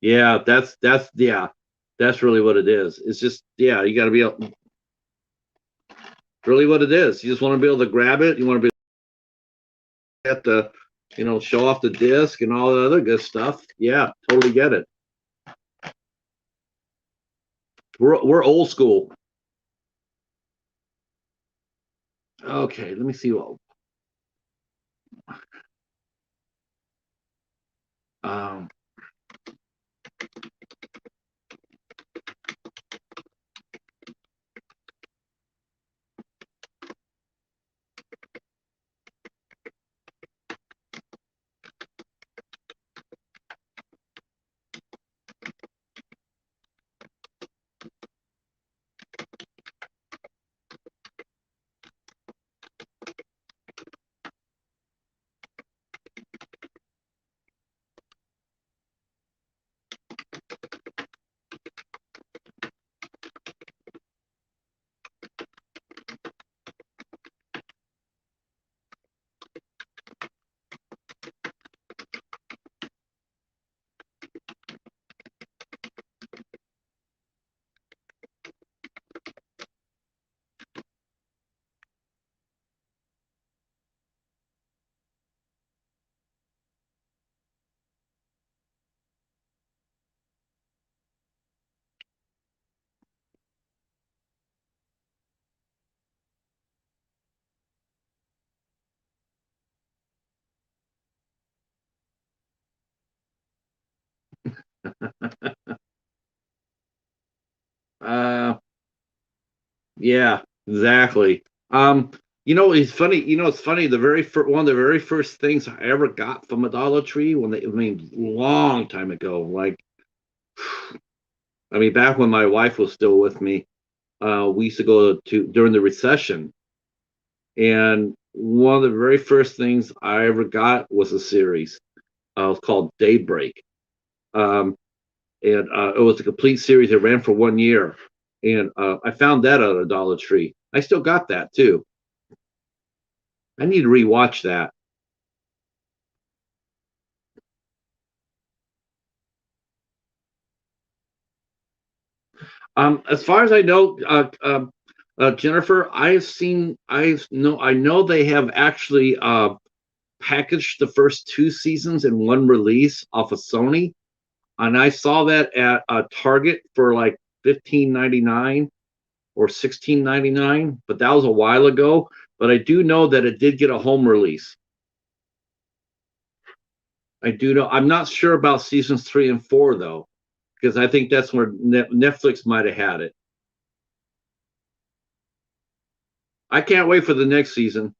Yeah, that's really what it is. It's just you got to be really what it is. You just want to be able to grab it. You want to be at the show off the disc and all the other good stuff. Yeah, totally get it. We're old school. Okay, let me see what. Um, uh, yeah, exactly. It's funny. It's funny. One of the very first things I ever got from a Dollar Tree I mean, long time ago. Like, I mean, back when my wife was still with me, we used to go to during the recession, and one of the very first things I ever got was a series. It was called Daybreak. Um, and it was a complete series. It ran for 1 year, and I found that at a Dollar Tree. I still got that too. I need to rewatch that. As far as I know, Jennifer, I know they have actually packaged the first two seasons in one release off of Sony, and I saw that at Target for like 15.99 or 16.99, but that was a while ago. but I do know that it did get a home release. I do know. I'm not sure about seasons 3 and 4 though, because I think that's where Netflix might have had it. I can't wait for the next season.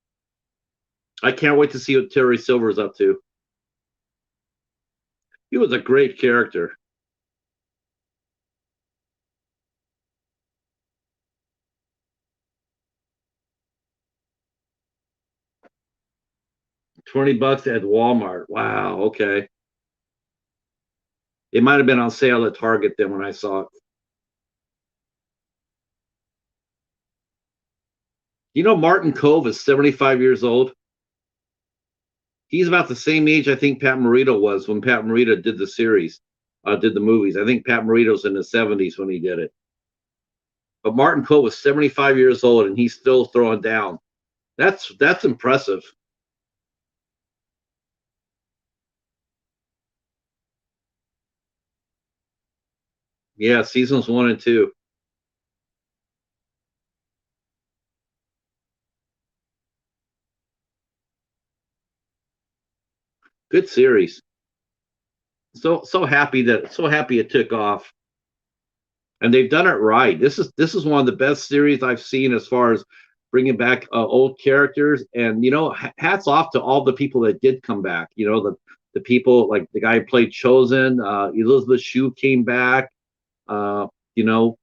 I can't wait to see what Terry Silver's up to. He was a great character. 20 bucks at Walmart. Wow. Okay. It might have been on sale at Target then when I saw it. You know, Martin Cove is 75 years old. He's about the same age I think Pat Morita was when Pat Morita did the series, did the movies. I think Pat Morita's in his 70s when he did it. But Martin Cove was 75 years old and he's still throwing down. That's impressive. Yeah, seasons 1 and 2. Good series. So happy it took off. And they've done it right. This is one of the best series I've seen as far as bringing back old characters. And hats off to all the people that did come back. The people like the guy who played Chosen, Elizabeth Shue came back. Uh, you know,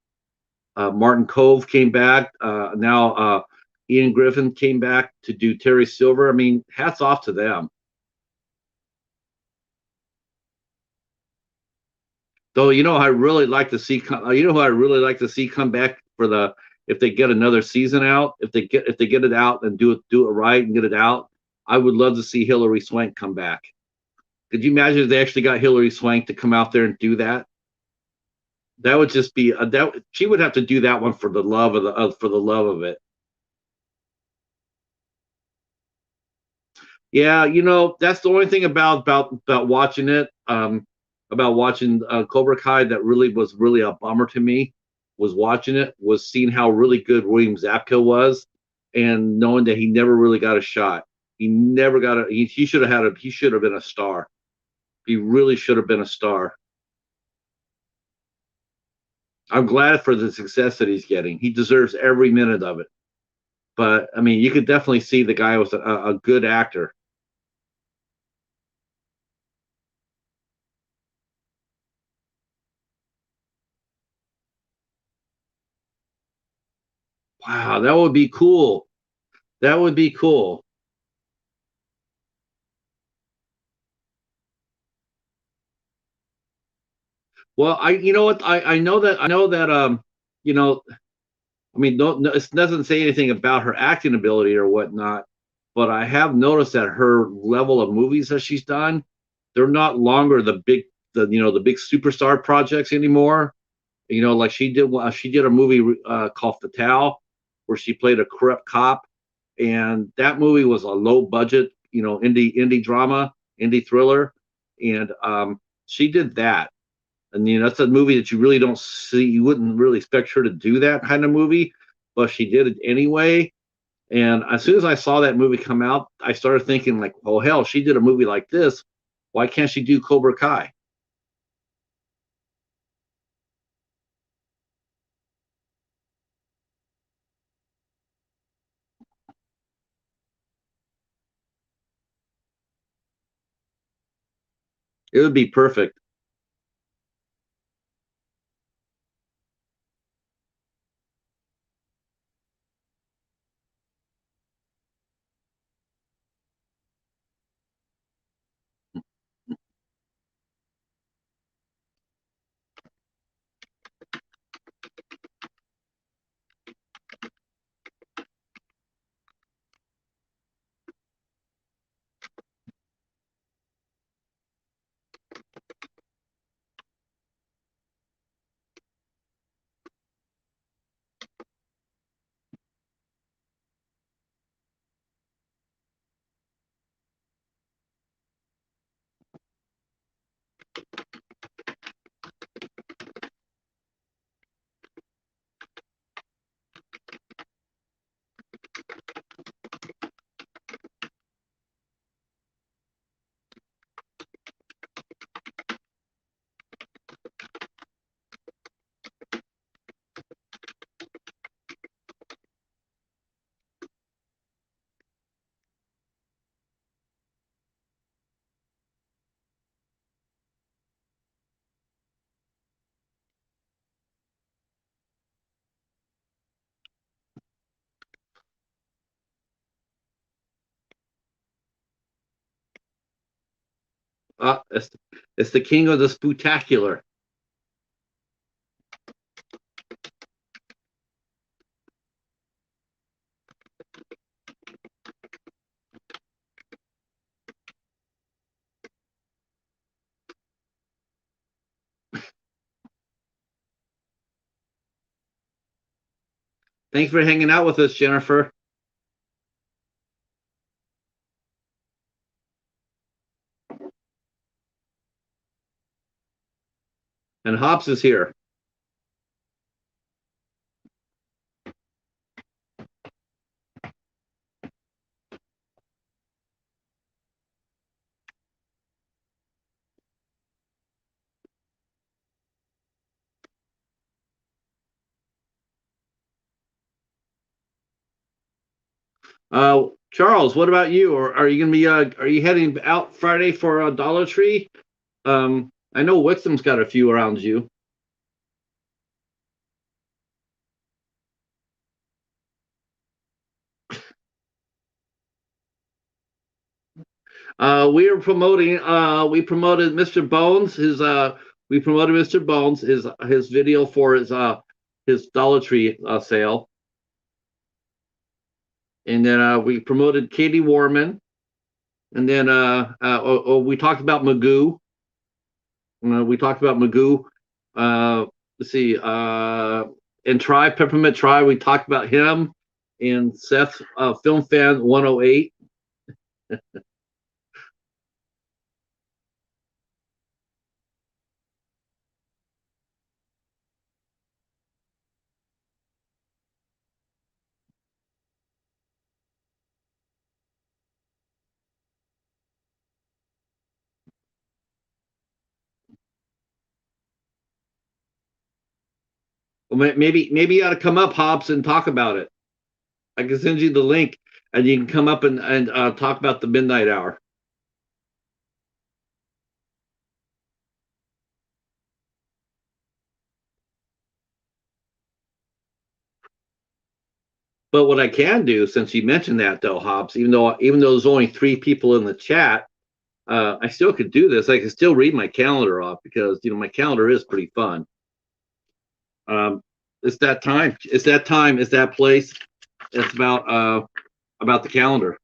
Martin Cove came back. Now Ian Griffin came back to do Terry Silver. I mean, hats off to them. Though I really like to see. Who I really like to see come back for the if they get another season out. If they get it out and do it right and get it out. I would love to see Hilary Swank come back. Could you imagine if they actually got Hilary Swank to come out there and do that? That would just be that she would have to do that one for the love of it. Yeah, that's the only thing about watching it. About watching Cobra Kai that really a bummer to me was watching it was seeing how really good William Zabka was, and knowing that he never really got a shot. He never got a. He should have had a. He should have been a star. He really should have been a star. I'm glad for the success that he's getting. He deserves every minute of it. But I mean, you could definitely see the guy was a good actor. Wow, that would be cool. That would be cool. Well, you know what, I know that you know, I mean, no, it doesn't say anything about her acting ability or whatnot, but I have noticed that her level of movies that she's done, they're not longer the big superstar projects anymore. Like she did a movie called Fatale, where she played a corrupt cop, and that movie was a low budget, indie drama, indie thriller, and she did that. And that's a movie that you really don't see. You wouldn't really expect her to do that kind of movie, but she did it anyway. And as soon as I saw that movie come out, I started thinking like, oh hell, she did a movie like this. Why can't she do Cobra Kai? It would be perfect. It's the king of the spectacular. Thanks for hanging out with us, Jennifer. And Hobbs is here. Charles, what about you? Or are you gonna be are you heading out Friday for a Dollar Tree? I know Wixom's got a few around you. We are promoting. We promoted Mr. Bones. We promoted Mr. Bones. His video for his Dollar Tree sale, and then we promoted Katie Warman, and then we talked about Magoo. We talked about Magoo. Let's see. And Try Peppermint Try. We talked about him and Seth Film Fan 108. Well, maybe you ought to come up, Hobbs, and talk about it. I can send you the link, and you can come up and talk about the midnight hour. But what I can do, since you mentioned that, though, Hobbs, even though there's only 3 people in the chat, I still could do this. I can still read my calendar off because my calendar is pretty fun. It's that time. It's that time. It's that place. It's about the calendar.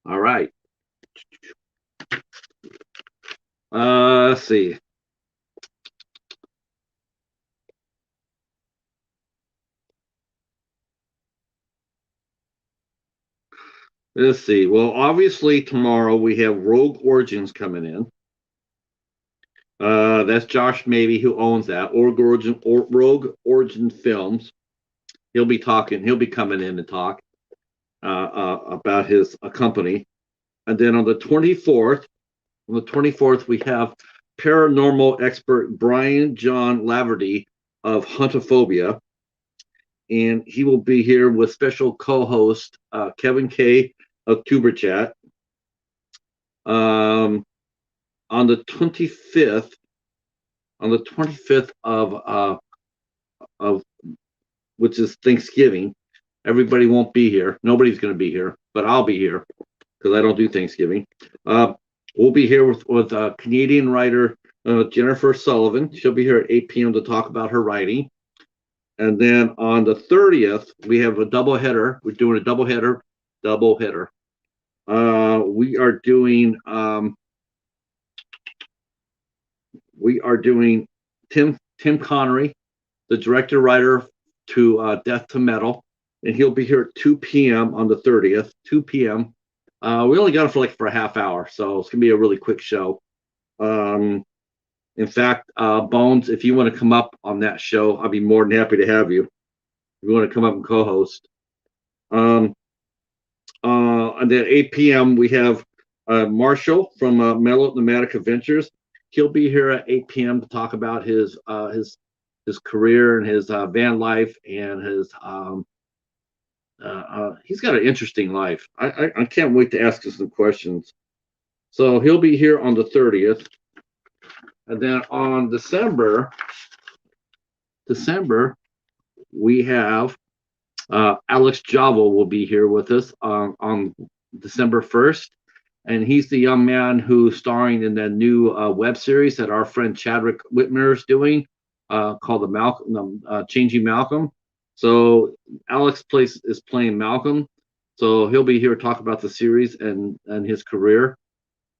All right. Let's see. Let's see. Well, obviously tomorrow we have Rogue Origins coming in. That's Josh Maybe who owns that, Rogue Origin Films. He'll be coming in and talk about his company. And then on the 24th, we have paranormal expert Brian John Laverty of Huntophobia. And he will be here with special co-host Kevin K of Tuber Chat. On the 25th, of which is Thanksgiving, everybody won't be here. Nobody's going to be here, but I'll be here because I don't do Thanksgiving. We'll be here with Canadian writer Jennifer Sullivan. She'll be here at 8 p.m. to talk about her writing. And then on the 30th, we have a double header. We're doing a double header. We are doing Tim Connery, the director writer to Death to Metal, and he'll be here at 2 p.m. on the 30th. 2 p.m. We only got it for a half hour, so it's gonna be a really quick show. In fact, Bones, if you want to come up on that show, I'll be more than happy to have you. If you want to come up and co-host. And then 8 p.m. we have Marshall from Melodramatic Adventures. He'll be here at 8 p.m. to talk about his career and his van life and his he's got an interesting life. I can't wait to ask him some questions. So he'll be here on the 30th. And then on December, we have Alex Javo will be here with us on December 1st. and he's the young man who's starring in that new web series that our friend Chadwick Whitmer is doing, called the Malcolm, Changing Malcolm. So Alex is playing Malcolm, so he'll be here to talk about the series and his career.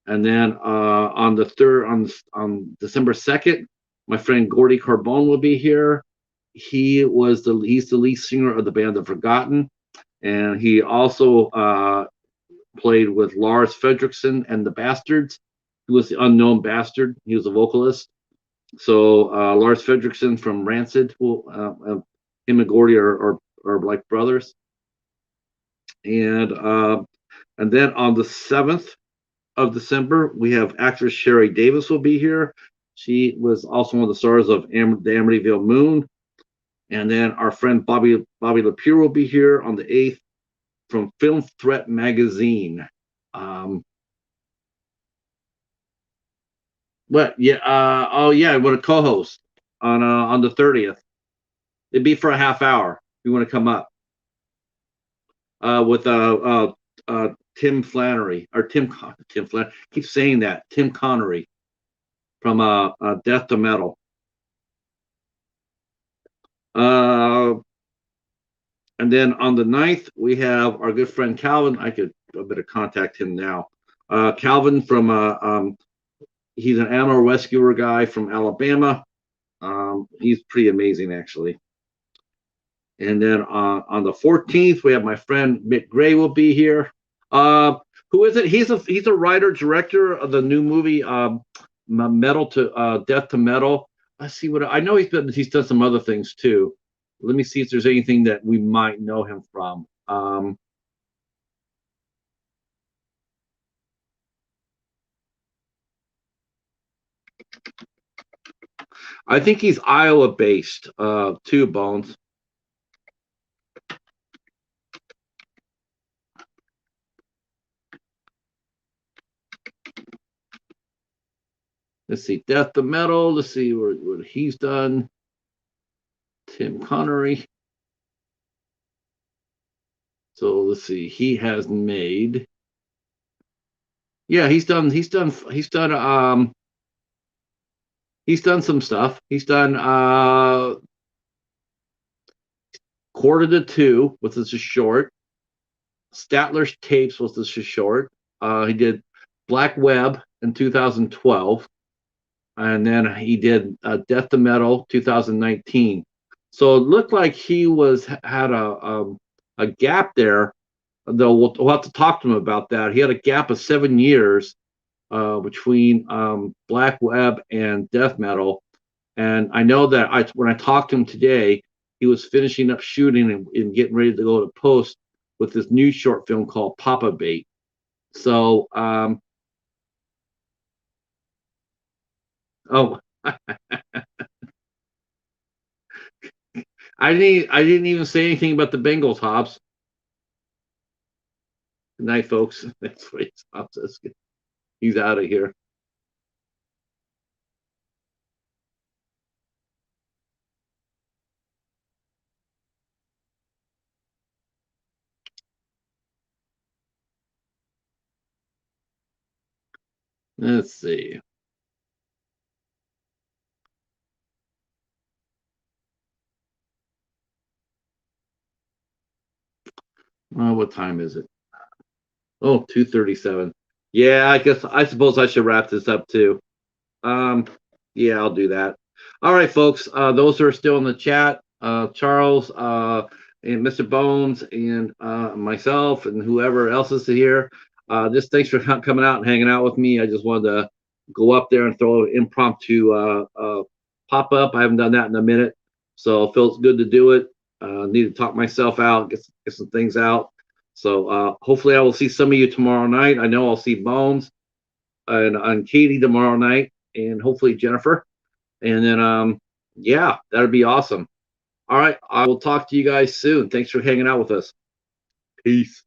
And then on the third on December 2nd, my friend Gordy Carbone will be here. He's the lead singer of the band The Forgotten, and he also played with Lars Fredriksson and the Bastards. He was the unknown bastard. He was a vocalist. So Lars Fredriksson from Rancid, him and Gordy are like brothers. And then on the 7th of December, we have actress Sherry Davis will be here. She was also one of the stars of the Amityville Moon. And then our friend Bobby Lapierre will be here on the 8th from Film Threat Magazine. What? Yeah. Oh, yeah. What a co-host on the 30th. It'd be for a half hour. If you want to come up with Tim Flannery or Tim Flannery. Keep saying that Tim Connery from Death to Metal. And then on the 9th, we have our good friend Calvin. I better contact him now. Calvin from he's an animal rescuer guy from Alabama. He's pretty amazing, actually. And then on the 14th, we have my friend Mick Gray will be here. Who is it? He's a writer director of the new movie Metal to Death to Metal. Let's see what I know. He's done some other things too. Let me see if there's anything that we might know him from. I think he's Iowa based too, Bones. Let's see, Death to Metal. Let's see what he's done. Tim Connery. So let's see, he has made. Yeah, he's done some stuff. He's done Quarter to Two, which is a short. Statler's Tapes was just a short. He did Black Web in 2012, and then he did Death to Metal 2019. So it looked like he had a gap there. Though we'll have to talk to him about that. He had a gap of 7 years between Black Web and Death Metal, and I know that when I talked to him today, he was finishing up shooting and getting ready to go to post with this new short film called Papa Bait. So, oh, I didn't even say anything about the Bengals, Hobbs. Good night, folks. That's what Hobbs says. He's out of here. Let's see. What time is it? Oh, 2:37. Yeah, I suppose I should wrap this up too. Um, yeah, I'll do that. All right, folks. Those who are still in the chat, Charles, and Mr. Bones, and myself, and whoever else is here. Just thanks for coming out and hanging out with me. I just wanted to go up there and throw an impromptu pop up. I haven't done that in a minute, so it feels good to do it. Need to talk myself out, get some things out. So hopefully I will see some of you tomorrow night. I know I'll see Bones and Katie tomorrow night, and hopefully Jennifer. And then yeah, that'd be awesome. All right, I will talk to you guys soon. Thanks for hanging out with us. Peace.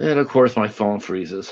And of course, my phone freezes.